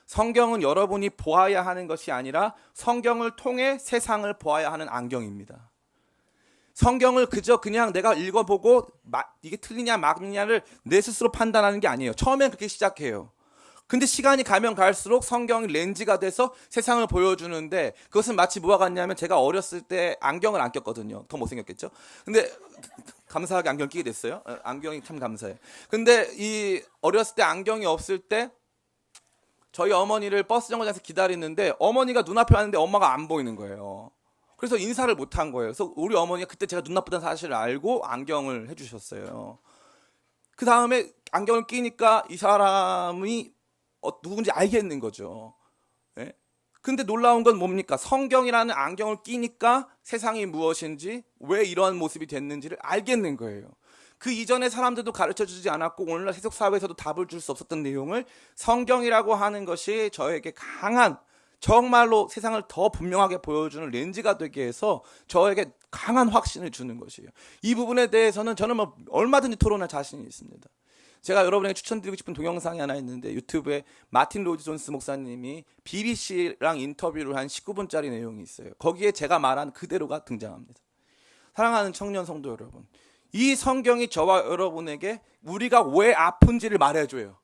성경은 여러분이 보아야 하는 것이 아니라 성경을 통해 세상을 보아야 하는 안경입니다. 성경을 그냥 내가 읽어보고 이게 틀리냐 맞느냐를 내 스스로 판단하는 게 아니에요. 처음엔 그렇게 시작해요. 근데 시간이 가면 갈수록 성경이 렌즈가 돼서 세상을 보여주는데, 그것은 마치 뭐와 같냐면, 제가 어렸을 때 안경을 안 꼈거든요. 더 못생겼겠죠? 근데 감사하게 안경 끼게 됐어요. 안경이 참 감사해. 근데 이 어렸을 때 안경이 없을 때 저희 어머니를 버스 정거장에서 기다리는데, 어머니가 눈앞에 왔는데 엄마가 안 보이는 거예요. 그래서 인사를 못 한 거예요. 그래서 우리 어머니가 그때 제가 눈 나쁘다는 사실을 알고 안경을 해주셨어요. 그 다음에 안경을 끼니까 이 사람이 누군지 알겠는 거죠. 예? 근데 놀라운 건 뭡니까? 성경이라는 안경을 끼니까 세상이 무엇인지, 왜 이러한 모습이 됐는지를 알겠는 거예요. 그 이전에 사람들도 가르쳐주지 않았고 오늘날 세속 사회에서도 답을 줄 수 없었던 내용을 성경이라고 하는 것이 저에게 강한, 정말로 세상을 더 분명하게 보여주는 렌즈가 되게 해서 저에게 강한 확신을 주는 것이에요. 이 부분에 대해서는 저는 뭐 얼마든지 토론할 자신이 있습니다. 제가 여러분에게 추천드리고 싶은 동영상이 하나 있는데, 유튜브에 마틴 로이드 존스 목사님이 BBC랑 인터뷰를 한 19분짜리 내용이 있어요. 거기에 제가 말한 그대로가 등장합니다. 사랑하는 청년 성도 여러분, 이 성경이 저와 여러분에게 우리가 왜 아픈지를 말해줘요.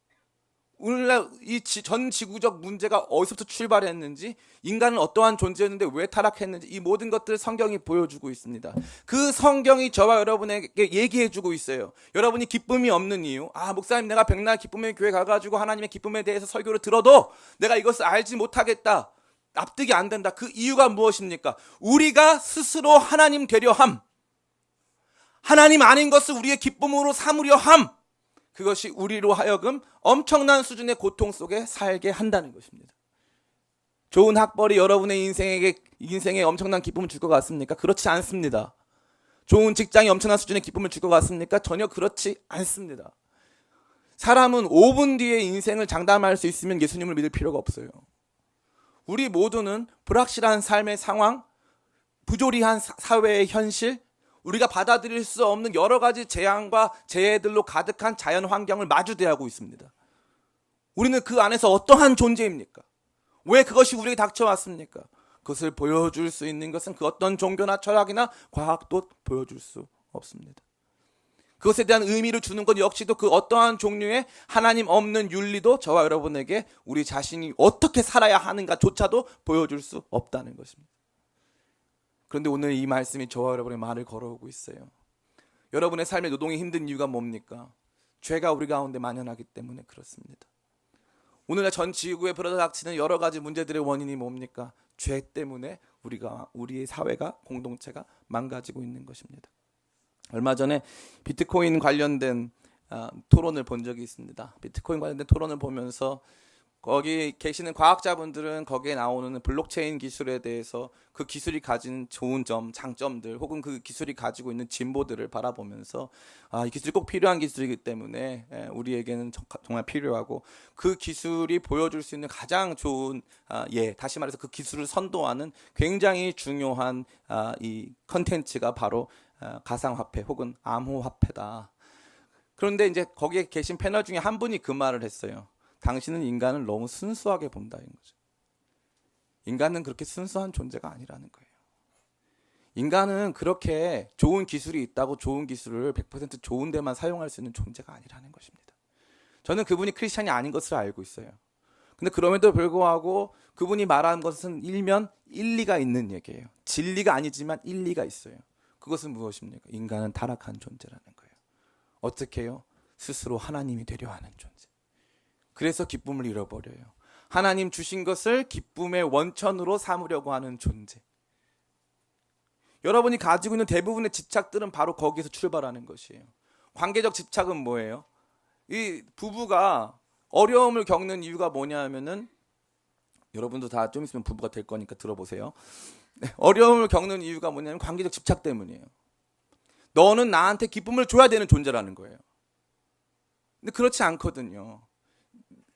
오늘날 이 전 지구적 문제가 어디서부터 출발했는지, 인간은 어떠한 존재였는데 왜 타락했는지, 이 모든 것들을 성경이 보여주고 있습니다. 그 성경이 저와 여러분에게 얘기해주고 있어요. 여러분이 기쁨이 없는 이유, 목사님 내가 백날 기쁨의 교회 가가지고 하나님의 기쁨에 대해서 설교를 들어도 내가 이것을 알지 못하겠다, 납득이 안 된다. 그 이유가 무엇입니까? 우리가 스스로 하나님 되려 함, 하나님 아닌 것을 우리의 기쁨으로 삼으려 함, 그것이 우리로 하여금 엄청난 수준의 고통 속에 살게 한다는 것입니다. 좋은 학벌이 여러분의 인생에 엄청난 기쁨을 줄 것 같습니까? 그렇지 않습니다. 좋은 직장이 엄청난 수준의 기쁨을 줄 것 같습니까? 전혀 그렇지 않습니다. 사람은 5분 뒤에 인생을 장담할 수 있으면 예수님을 믿을 필요가 없어요. 우리 모두는 불확실한 삶의 상황, 부조리한 사회의 현실, 우리가 받아들일 수 없는 여러 가지 재앙과 재해들로 가득한 자연 환경을 마주대하고 있습니다. 우리는 그 안에서 어떠한 존재입니까? 왜 그것이 우리에게 닥쳐왔습니까? 그것을 보여줄 수 있는 것은 그 어떤 종교나 철학이나 과학도 보여줄 수 없습니다. 그것에 대한 의미를 주는 것 역시도 그 어떠한 종류의 하나님 없는 윤리도 저와 여러분에게 우리 자신이 어떻게 살아야 하는가조차도 보여줄 수 없다는 것입니다. 그런데 오늘 이 말씀이 저와 여러분의 말을 걸어오고 있어요. 여러분의 삶의 노동이 힘든 이유가 뭡니까? 죄가 우리 가운데 만연하기 때문에 그렇습니다. 오늘날 전 지구에 불어닥치는 여러 가지 문제들의 원인이 뭡니까? 죄 때문에 우리의 사회가, 공동체가 망가지고 있는 것입니다. 얼마 전에 비트코인 관련된 토론을 본 적이 있습니다. 비트코인 관련된 토론을 보면서 거기 계시는 과학자분들은 거기에 나오는 블록체인 기술에 대해서 그 기술이 가진 좋은 점, 장점들, 혹은 그 기술이 가지고 있는 진보들을 바라보면서 이 기술이 꼭 필요한 기술이기 때문에 우리에게는 정말 필요하고, 그 기술이 보여줄 수 있는 가장 좋은 다시 말해서 그 기술을 선도하는 굉장히 중요한 이 컨텐츠가 바로 가상화폐 혹은 암호화폐다. 그런데 이제 거기에 계신 패널 중에 한 분이 그 말을 했어요. 당신은 인간을 너무 순수하게 본다는 거죠. 인간은 그렇게 순수한 존재가 아니라는 거예요. 인간은 그렇게 좋은 기술이 있다고 좋은 기술을 100% 좋은 데만 사용할 수 있는 존재가 아니라는 것입니다. 저는 그분이 크리스찬이 아닌 것을 알고 있어요. 근데 그럼에도 불구하고 그분이 말한 것은 일면 일리가 있는 얘기예요. 진리가 아니지만 일리가 있어요. 그것은 무엇입니까? 인간은 타락한 존재라는 거예요. 어떻게 해요? 스스로 하나님이 되려 하는 존재. 그래서 기쁨을 잃어버려요. 하나님 주신 것을 기쁨의 원천으로 삼으려고 하는 존재. 여러분이 가지고 있는 대부분의 집착들은 바로 거기에서 출발하는 것이에요. 관계적 집착은 뭐예요? 이 부부가 어려움을 겪는 이유가 뭐냐 하면은, 여러분도 다 좀 있으면 부부가 될 거니까 들어보세요. 어려움을 겪는 이유가 뭐냐면 관계적 집착 때문이에요. 너는 나한테 기쁨을 줘야 되는 존재라는 거예요. 근데 그렇지 않거든요.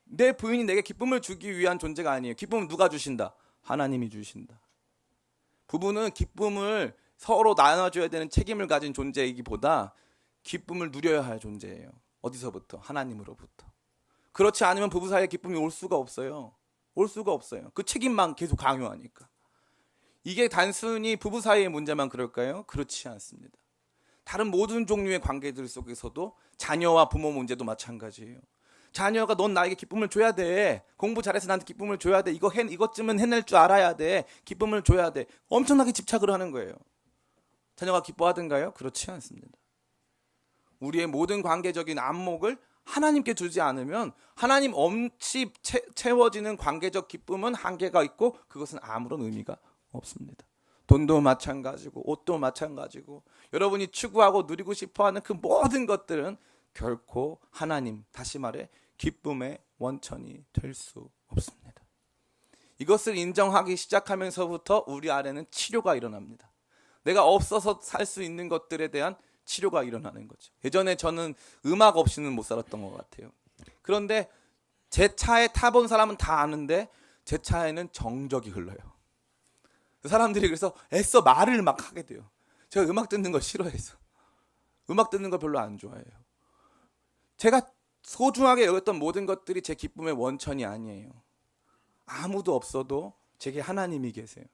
내 부인이 내게 기쁨을 주기 위한 존재가 아니에요. 기쁨은 누가 주신다? 하나님이 주신다. 부부는 기쁨을 서로 나눠줘야 되는 책임을 가진 존재이기보다 기쁨을 누려야 할 존재예요. 어디서부터? 하나님으로부터. 그렇지 않으면 부부 사이에 기쁨이 올 수가 없어요. 올 수가 없어요. 그 책임만 계속 강요하니까. 이게 단순히 부부 사이의 문제만 그럴까요? 그렇지 않습니다. 다른 모든 종류의 관계들 속에서도 자녀와 부모 문제도 마찬가지예요. 자녀가 넌 나에게 기쁨을 줘야 돼. 공부 잘해서 나한테 기쁨을 줘야 돼. 이것쯤은 해낼 줄 알아야 돼. 기쁨을 줘야 돼. 엄청나게 집착을 하는 거예요. 자녀가 기뻐하든가요? 그렇지 않습니다. 우리의 모든 관계적인 안목을 하나님께 주지 않으면 하나님 없이 채워지는 관계적 기쁨은 한계가 있고 그것은 아무런 의미가 없습니다. 돈도 마찬가지고 옷도 마찬가지고 여러분이 추구하고 누리고 싶어하는 그 모든 것들은 결코 하나님, 다시 말해 기쁨의 원천이 될 수 없습니다. 이것을 인정하기 시작하면서부터 우리 안에는 치료가 일어납니다. 내가 없어서 살 수 있는 것들에 대한 치료가 일어나는 거죠. 예전에 저는 음악 없이는 못 살았던 것 같아요. 그런데 제 차에 타본 사람은 다 아는데 제 차에는 정적이 흘러요. 사람들이 그래서 애써 말을 막 하게 돼요. 제가 음악 듣는 거 싫어해서. 음악 듣는 거 별로 안 좋아해요. 제가 소중하게 여겼던 모든 것들이 제 기쁨의 원천이 아니에요. 아무도 없어도 제게 하나님이 계세요.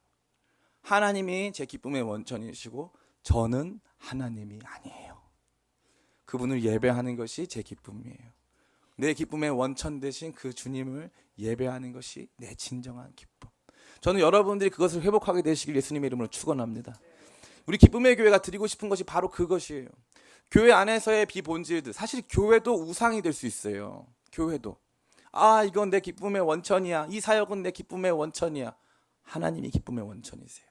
하나님이 제 기쁨의 원천이시고 저는 하나님이 아니에요. 그분을 예배하는 것이 제 기쁨이에요. 내 기쁨의 원천 되신 그 주님을 예배하는 것이 내 진정한 기쁨. 저는 여러분들이 그것을 회복하게 되시길 예수님의 이름으로 축원합니다. 우리 기쁨의 교회가 드리고 싶은 것이 바로 그것이에요. 교회 안에서의 비본질들, 사실 교회도 우상이 될 수 있어요. 교회도 이건 내 기쁨의 원천이야. 이 사역은 내 기쁨의 원천이야. 하나님이 기쁨의 원천이세요.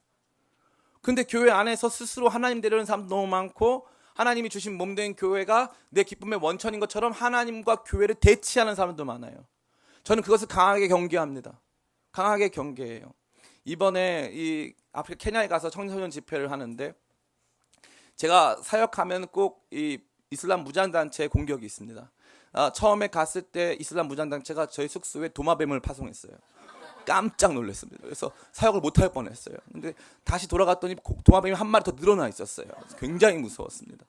근데 교회 안에서 스스로 하나님 되려는 사람 너무 많고 하나님이 주신 몸된 교회가 내 기쁨의 원천인 것처럼 하나님과 교회를 대치하는 사람도 많아요. 저는 그것을 강하게 경계합니다. 강하게 경계해요. 이번에 이 아프리카 케냐에 가서 청소년 집회를 하는데 제가 사역하면 꼭 이 이슬람 무장단체의 공격이 있습니다. 처음에 갔을 때 이슬람 무장단체가 저희 숙소에 도마뱀을 파송했어요. 깜짝 놀랐습니다. 그래서 사역을 못할 뻔했어요. 근데 다시 돌아갔더니 도마뱀이 한 마리 더 늘어나 있었어요. 굉장히 무서웠습니다.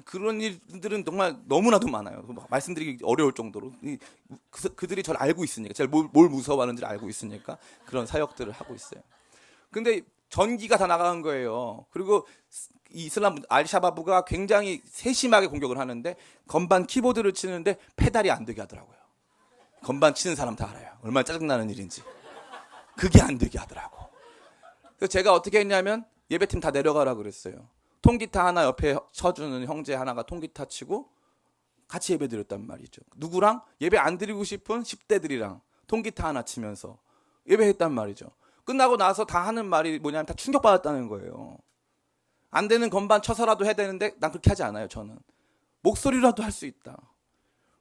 그런 일들은 정말 너무나도 많아요. 말씀드리기 어려울 정도로 그들이 저를 알고 있으니까 제가 뭘 무서워하는지를 알고 있으니까 그런 사역들을 하고 있어요. 근데 전기가 다 나간 거예요. 그리고 이 이슬람 알샤바브가 굉장히 세심하게 공격을 하는데 건반 키보드를 치는데 페달이 안 되게 하더라고요. 건반 치는 사람 다 알아요. 얼마나 짜증나는 일인지. 그게 안 되게 하더라고. 그래서 제가 어떻게 했냐면 예배팀 다 내려가라 그랬어요. 통기타 하나 옆에 쳐주는 형제 하나가 통기타 치고 같이 예배 드렸단 말이죠. 누구랑? 예배 안 드리고 싶은 10대들이랑 통기타 하나 치면서 예배했단 말이죠. 끝나고 나서 다 하는 말이 뭐냐면 다 충격받았다는 거예요. 안 되는 건반 쳐서라도 해야 되는데 난 그렇게 하지 않아요. 저는 목소리라도 할 수 있다.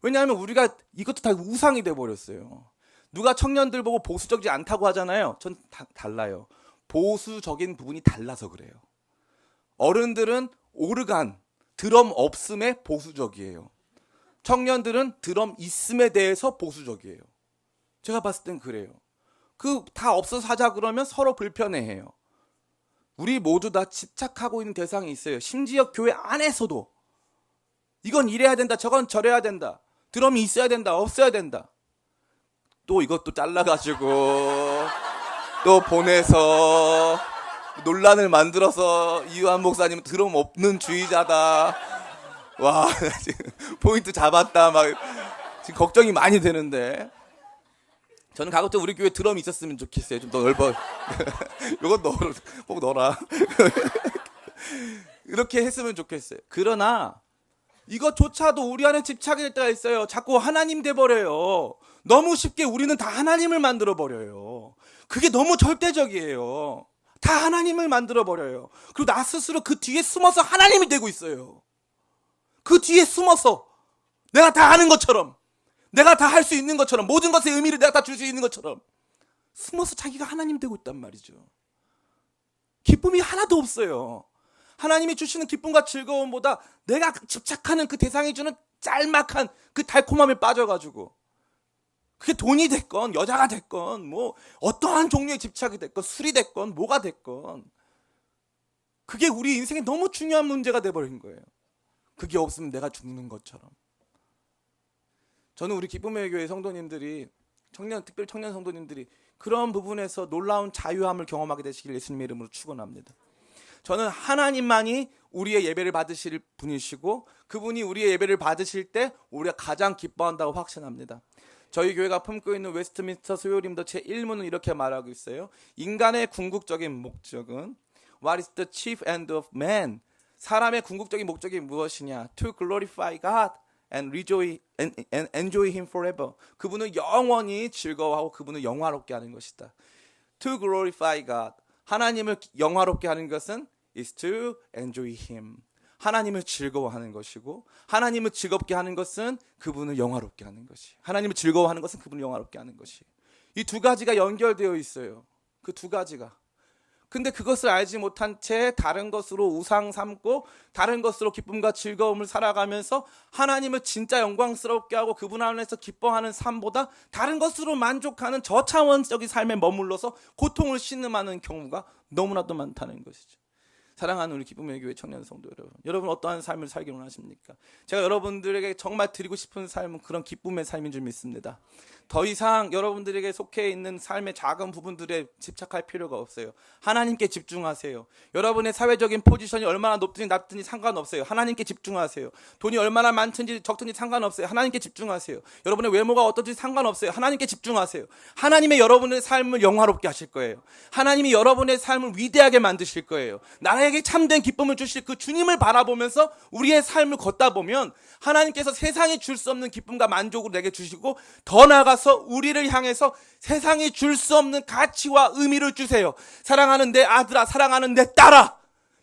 왜냐하면 우리가 이것도 다 우상이 돼버렸어요. 누가 청년들 보고 보수적이지 않다고 하잖아요. 전 달라요. 보수적인 부분이 달라서 그래요. 어른들은 오르간, 드럼 없음에 보수적이에요. 청년들은 드럼 있음에 대해서 보수적이에요. 제가 봤을 땐 그래요. 다 없어서 하자 그러면 서로 불편해해요. 우리 모두 다 집착하고 있는 대상이 있어요. 심지어 교회 안에서도 이건 이래야 된다, 저건 저래야 된다, 드럼이 있어야 된다, 없어야 된다. 또 이것도 잘라가지고 또 보내서 논란을 만들어서 이완 목사님 드럼 없는 주의자다. 와, 지금 포인트 잡았다. 막 지금 걱정이 많이 되는데 저는 가급적 우리 교회 드럼이 있었으면 좋겠어요. 좀 더 넓어. 이건 꼭 넣어라. 이렇게 했으면 좋겠어요. 그러나 이것조차도 우리 안에 집착이 될 때가 있어요. 자꾸 하나님 돼버려요. 너무 쉽게 우리는 다 하나님을 만들어버려요. 그게 너무 절대적이에요. 다 하나님을 만들어버려요. 그리고 나 스스로 그 뒤에 숨어서 하나님이 되고 있어요. 그 뒤에 숨어서 내가 다 아는 것처럼, 내가 다 할 수 있는 것처럼, 모든 것의 의미를 내가 다 줄 수 있는 것처럼 숨어서 자기가 하나님 되고 있단 말이죠. 기쁨이 하나도 없어요. 하나님이 주시는 기쁨과 즐거움보다 내가 집착하는 그 대상이 주는 짤막한 그 달콤함에 빠져가지고, 그게 돈이 됐건 여자가 됐건 뭐 어떠한 종류의 집착이 됐건 술이 됐건 뭐가 됐건 그게 우리 인생에 너무 중요한 문제가 돼버린 거예요. 그게 없으면 내가 죽는 것처럼. 저는 우리 기쁨의 교회 성도님들이 특별히 청년 성도님들이 그런 부분에서 놀라운 자유함을 경험하게 되시길 예수님의 이름으로 축원합니다. 저는 하나님만이 우리의 예배를 받으실 분이시고 그분이 우리의 예배를 받으실 때 우리가 가장 기뻐한다고 확신합니다. 저희 교회가 품고 있는 웨스트민스터 소요림도 제1문은 이렇게 말하고 있어요. 인간의 궁극적인 목적은 What is the chief end of man? 사람의 궁극적인 목적이 무엇이냐? To glorify God and enjoy Him forever. 그분은 영원히 즐거워하고 그분을 영화롭게 하는 것이다. To glorify God. 하나님을 영화롭게 하는 것은 is to enjoy Him. 하나님을 즐거워하는 것이고 하나님을 즐겁게 하는 것은 그분을 영화롭게 하는 것이. 하나님을 즐거워하는 것은 그분을 영화롭게 하는 것이. 이 두 가지가 연결되어 있어요. 그 두 가지가. 근데 그것을 알지 못한 채 다른 것으로 우상 삼고 다른 것으로 기쁨과 즐거움을 살아가면서 하나님을 진짜 영광스럽게 하고 그분 안에서 기뻐하는 삶보다 다른 것으로 만족하는 저차원적인 삶에 머물러서 고통을 신음하는 경우가 너무나도 많다는 것이죠. 사랑하는 우리 기쁨의 교회 청년 성도 여러분 어떠한 삶을 살기 원하십니까? 제가 여러분들에게 정말 드리고 싶은 삶은 그런 기쁨의 삶인 줄 믿습니다. 더 이상 여러분들에게 속해 있는 삶의 작은 부분들에 집착할 필요가 없어요. 하나님께 집중하세요. 여러분의 사회적인 포지션이 얼마나 높든지 낮든지 상관없어요. 하나님께 집중하세요. 돈이 얼마나 많든지 적든지 상관없어요. 하나님께 집중하세요. 여러분의 외모가 어떤지 상관없어요. 하나님께 집중하세요. 하나님의 여러분의 삶을 영화롭게 하실 거예요. 하나님이 여러분의 삶을 위대하게 만드실 거예요. 나에게 참된 기쁨을 주실 그 주님을 바라보면서 우리의 삶을 걷다 보면 하나님께서 세상이 줄 수 없는 기쁨과 만족을 내게 주시고 더 나아가서 우리를 향해서 세상이 줄 수 없는 가치와 의미를 주세요. 사랑하는 내 아들아, 사랑하는 내 딸아,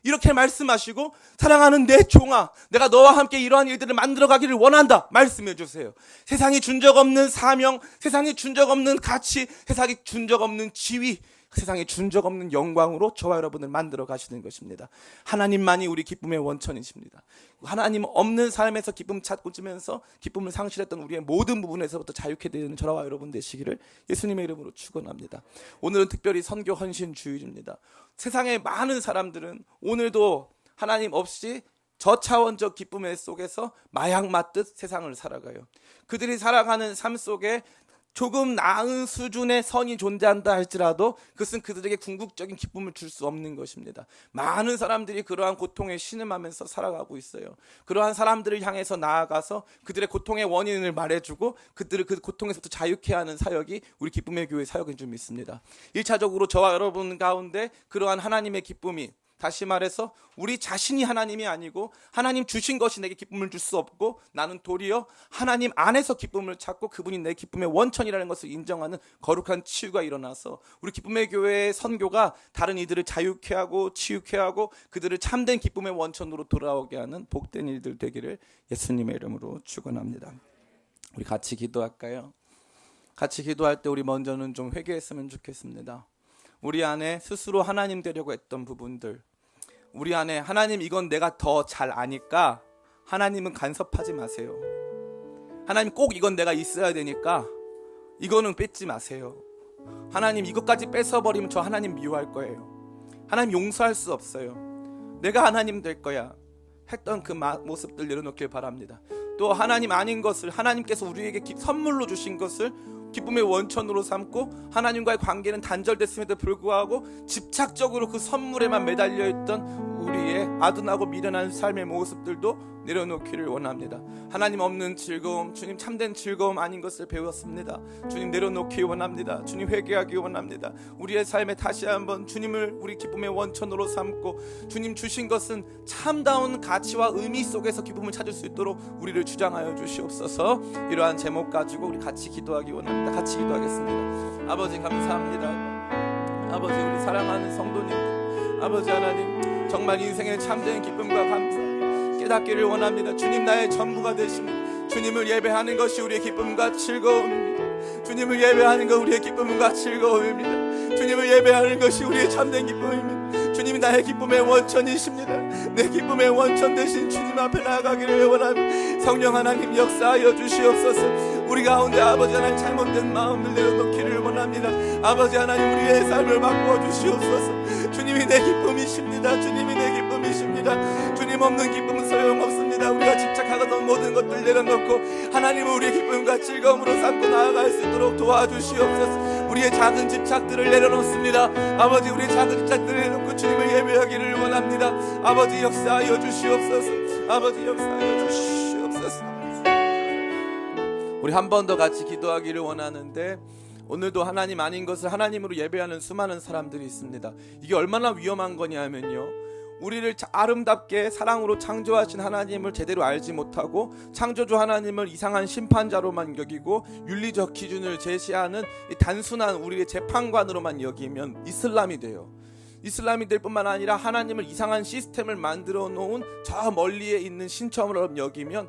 이렇게 말씀하시고 사랑하는 내 종아, 내가 너와 함께 이러한 일들을 만들어가기를 원한다 말씀해 주세요. 세상이 준 적 없는 사명, 세상이 준 적 없는 가치, 세상이 준 적 없는 지위, 세상에 준 적 없는 영광으로 저와 여러분을 만들어 가시는 것입니다. 하나님만이 우리 기쁨의 원천이십니다. 하나님 없는 삶에서 기쁨 찾고 지면서 기쁨을 상실했던 우리의 모든 부분에서부터 자유케 되는 저와 여러분 되시기를 예수님의 이름으로 축원합니다. 오늘은 특별히 선교 헌신 주일입니다. 세상의 많은 사람들은 오늘도 하나님 없이 저차원적 기쁨의 속에서 마약 맞듯 세상을 살아가요. 그들이 살아가는 삶 속에 조금 나은 수준의 선이 존재한다 할지라도 그것은 그들에게 궁극적인 기쁨을 줄 수 없는 것입니다. 많은 사람들이 그러한 고통에 신음하면서 살아가고 있어요. 그러한 사람들을 향해서 나아가서 그들의 고통의 원인을 말해주고 그들을 그 고통에서부터 자유케 하는 사역이 우리 기쁨의 교회 사역인 줄 믿습니다. 1차적으로 저와 여러분 가운데 그러한 하나님의 기쁨이, 다시 말해서 우리 자신이 하나님이 아니고 하나님 주신 것이 내게 기쁨을 줄 수 없고 나는 도리어 하나님 안에서 기쁨을 찾고 그분이 내 기쁨의 원천이라는 것을 인정하는 거룩한 치유가 일어나서 우리 기쁨의 교회의 선교가 다른 이들을 자유케 하고 치유케 하고 그들을 참된 기쁨의 원천으로 돌아오게 하는 복된 일들 되기를 예수님의 이름으로 축원합니다. 우리 같이 기도할까요? 같이 기도할 때 우리 먼저는 좀 회개했으면 좋겠습니다. 우리 안에 스스로 하나님 되려고 했던 부분들, 우리 안에 하나님 이건 내가 더 잘 아니까 하나님은 간섭하지 마세요. 하나님 꼭 이건 내가 있어야 되니까 이거는 뺏지 마세요. 하나님 이것까지 뺏어버리면 저 하나님 미워할 거예요. 하나님 용서할 수 없어요. 내가 하나님 될 거야 했던 그 모습들 내려놓길 바랍니다. 또 하나님 아닌 것을, 하나님께서 우리에게 선물로 주신 것을 기쁨의 원천으로 삼고 하나님과의 관계는 단절됐음에도 불구하고 집착적으로 그 선물에만 매달려 있던 우리의 아둔하고 미련한 삶의 모습들도 내려놓기를 원합니다. 하나님 없는 즐거움, 주님 참된 즐거움 아닌 것을 배웠습니다. 주님 내려놓기 원합니다. 주님 회개하기 원합니다. 우리의 삶에 다시 한번 주님을 우리 기쁨의 원천으로 삼고 주님 주신 것은 참다운 가치와 의미 속에서 기쁨을 찾을 수 있도록 우리를 주장하여 주시옵소서. 이러한 제목 가지고 우리 같이 기도하기 원합니다. 같이 기도하겠습니다. 아버지 감사합니다. 아버지 우리 사랑하는 성도님들, 아버지 하나님 정말 인생의 참된 기쁨과 감사 깨닫기를 원합니다. 주님 나의 전부가 되시니 주님을 예배하는 것이 우리의 기쁨과 즐거움입니다. 주님을 예배하는 것 우리의 기쁨과 즐거움입니다. 주님을 예배하는 것이 우리의 참된 기쁨입니다. 주님이 나의 기쁨의 원천이십니다. 내 기쁨의 원천 되신 주님 앞에 나아가기를 원합니다. 성령 하나님 역사하여 주시옵소서. 우리 가운데 아버지 하나님 잘못된 마음을 내려놓기를 원합니다. 아버지 하나님 우리의 삶을 바꾸어 주시옵소서. 주님이 내 기쁨이십니다. 주님이 내 기쁨이십니다. 주님 없는 기쁨은 소용없습니다. 우리가 집착하던 모든 것들 내려놓고 하나님은 우리의 기쁨과 즐거움으로 삼고 나아갈 수 있도록 도와주시옵소서. 우리의 작은 집착들을 내려놓습니다. 아버지, 우리의 작은 집착들을 내려놓고 주님을 예배하기를 원합니다. 아버지, 역사하여 주시옵소서. 아버지, 역사하여 주시옵소서. 우리 한 번 더 같이 기도하기를 원하는데, 오늘도 하나님 아닌 것을 하나님으로 예배하는 수많은 사람들이 있습니다. 이게 얼마나 위험한 거냐면요, 우리를 아름답게 사랑으로 창조하신 하나님을 제대로 알지 못하고 창조주 하나님을 이상한 심판자로만 여기고 윤리적 기준을 제시하는 이 단순한 우리의 재판관으로만 여기면 이슬람이 돼요. 이슬람이 될 뿐만 아니라 하나님을 이상한 시스템을 만들어 놓은 저 멀리에 있는 신처럼 여기면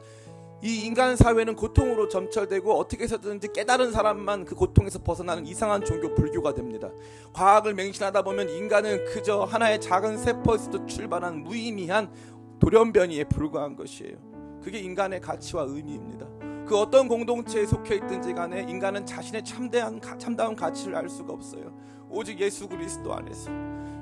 이 인간 사회는 고통으로 점철되고 어떻게 해서든지 깨달은 사람만 그 고통에서 벗어나는 이상한 종교 불교가 됩니다. 과학을 맹신하다 보면 인간은 그저 하나의 작은 세포에서도 출발한 무의미한 돌연변이에 불과한 것이에요. 그게 인간의 가치와 의미입니다. 그 어떤 공동체에 속해 있든지 간에 인간은 자신의 참다운 가치를 알 수가 없어요. 오직 예수 그리스도 안에서,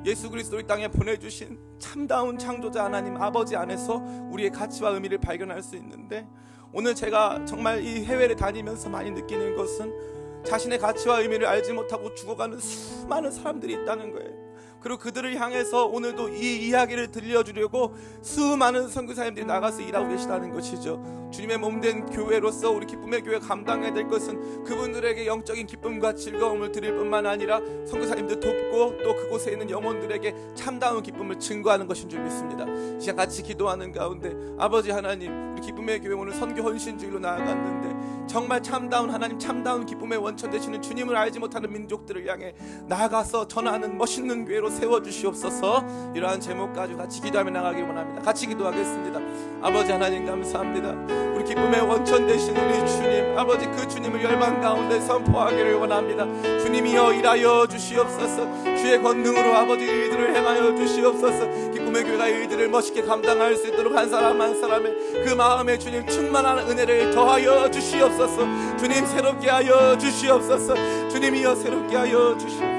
예수 그리스도를 땅에 보내주신 참다운 창조자 하나님 아버지 안에서 우리의 가치와 의미를 발견할 수 있는데, 오늘 제가 정말 이 해외를 다니면서 많이 느끼는 것은 자신의 가치와 의미를 알지 못하고 죽어가는 수많은 사람들이 있다는 거예요. 그리고 그들을 향해서 오늘도 이 이야기를 들려주려고 수많은 선교사님들이 나가서 일하고 계시다는 것이죠. 주님의 몸된 교회로서 우리 기쁨의 교회 감당해야 될 것은 그분들에게 영적인 기쁨과 즐거움을 드릴 뿐만 아니라 선교사님들 돕고 또 그곳에 있는 영혼들에게 참다운 기쁨을 증거하는 것인 줄 믿습니다. 이 시간 같이 기도하는 가운데, 아버지 하나님, 우리 기쁨의 교회 오늘 선교 헌신주일로 나아갔는데 정말 참다운 하나님, 참다운 기쁨의 원천 되시는 주님을 알지 못하는 민족들을 향해 나아가서 전하는 멋있는 교회로 세워주시옵소서. 이러한 제목까지 같이 기도하며 나가기 원합니다. 같이 기도하겠습니다. 아버지 하나님 감사합니다. 우리 기쁨의 원천 되신 우리 주님, 아버지, 그 주님을 열방 가운데 선포하기를 원합니다. 주님이여 일하여 주시옵소서. 주의 권능으로 아버지 일들을 행하여 주시옵소서. 기쁨의 교회가 일들을 멋있게 감당할 수 있도록 한 사람 한 사람의 그 마음에 주님 충만한 은혜를 더하여 주시옵소서. 주님 새롭게 하여 주시옵소서. 주님이여 새롭게 하여 주시옵소서.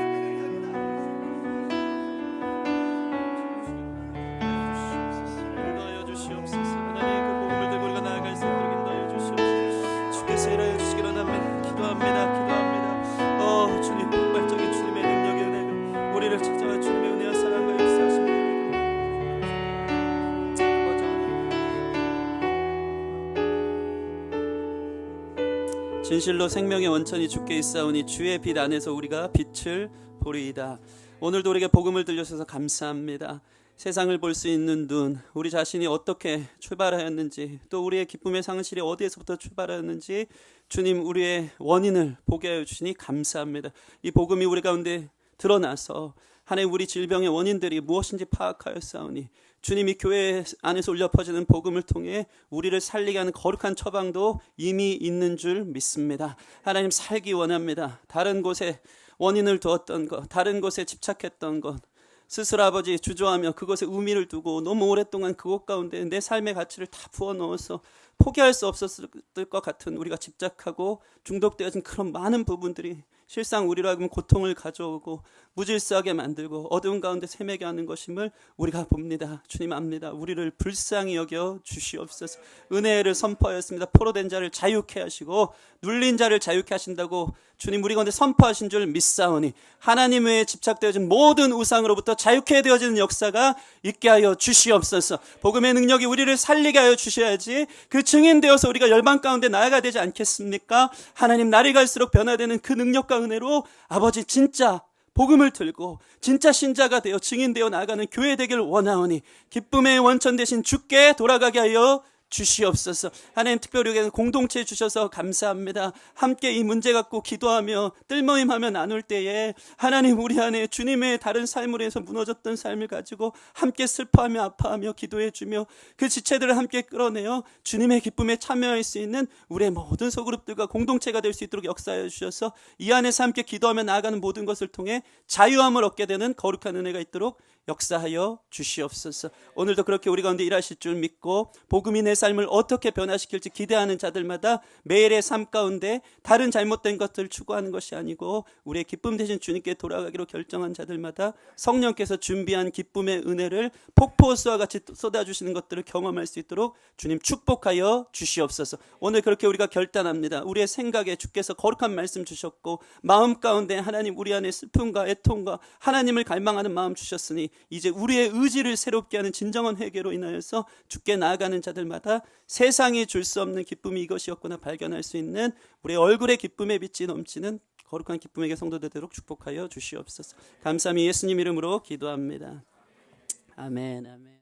진실로 생명의 원천이 주께 있사오니 주의 빛 안에서 우리가 빛을 보리이다. 오늘도 우리에게 복음을 들려주셔서 감사합니다. 세상을 볼 수 있는 눈, 우리 자신이 어떻게 출발하였는지, 또 우리의 기쁨의 상실이 어디에서부터 출발하였는지 주님 우리의 원인을 보게 하여 주시니 감사합니다. 이 복음이 우리 가운데 드러나서 하나님 우리 질병의 원인들이 무엇인지 파악하였사오니 주님이 교회 안에서 울려 퍼지는 복음을 통해 우리를 살리게 하는 거룩한 처방도 이미 있는 줄 믿습니다. 하나님 살기 원합니다. 다른 곳에 원인을 두었던 것, 다른 곳에 집착했던 것, 스스로 아버지 주저하며 그것에 의미를 두고 너무 오랫동안 그곳 가운데 내 삶의 가치를 다 부어넣어서 포기할 수 없었을 것 같은 우리가 집착하고 중독되어진 그런 많은 부분들이 실상 우리로 하여금 고통을 가져오고 무질서하게 만들고 어두운 가운데 세매게 하는 것임을 우리가 봅니다. 주님 압니다. 우리를 불쌍히 여겨 주시옵소서. 은혜를 선포하였습니다. 포로된 자를 자유케 하시고 눌린 자를 자유케 하신다고 주님 우리 가운데 선포하신 줄 믿사오니 하나님 외에 집착되어진 모든 우상으로부터 자유케 되어지는 역사가 있게 하여 주시옵소서. 복음의 능력이 우리를 살리게 하여 주셔야지 그 증인되어서 우리가 열방 가운데 나아가야 되지 않겠습니까? 하나님 날이 갈수록 변화되는 그 능력과 은혜로 아버지 진짜 복음을 들고 진짜 신자가 되어 증인되어 나아가는 교회 되기를 원하오니 기쁨의 원천 되신 주께 돌아가게 하여 주시옵소서. 하나님 특별히 우리에게 공동체 주셔서 감사합니다. 함께 이 문제 갖고 기도하며 뜰모임하며 나눌 때에 하나님 우리 안에 주님의 다른 삶으로 해서 무너졌던 삶을 가지고 함께 슬퍼하며 아파하며 기도해주며 그 지체들을 함께 끌어내어 주님의 기쁨에 참여할 수 있는 우리의 모든 소그룹들과 공동체가 될 수 있도록 역사해 주셔서 이 안에서 함께 기도하며 나아가는 모든 것을 통해 자유함을 얻게 되는 거룩한 은혜가 있도록 역사하여 주시옵소서. 오늘도 그렇게 우리 가운데 일하실 줄 믿고 복음이 내 삶을 어떻게 변화시킬지 기대하는 자들마다 매일의 삶 가운데 다른 잘못된 것들을 추구하는 것이 아니고 우리의 기쁨 대신 주님께 돌아가기로 결정한 자들마다 성령께서 준비한 기쁨의 은혜를 폭포수와 같이 쏟아주시는 것들을 경험할 수 있도록 주님 축복하여 주시옵소서. 오늘 그렇게 우리가 결단합니다. 우리의 생각에 주께서 거룩한 말씀 주셨고 마음 가운데 하나님 우리 안에 슬픔과 애통과 하나님을 갈망하는 마음 주셨으니 이제 우리의 의지를 새롭게 하는 진정한 회개로 인하여서 주께 나아가는 자들마다 세상이 줄 수 없는 기쁨이 이것이었구나 발견할 수 있는 우리의 얼굴에 기쁨의 빛이 넘치는 거룩한 기쁨에게 성도 되도록 축복하여 주시옵소서. 감사함이 예수님 이름으로 기도합니다. 아멘. 아멘.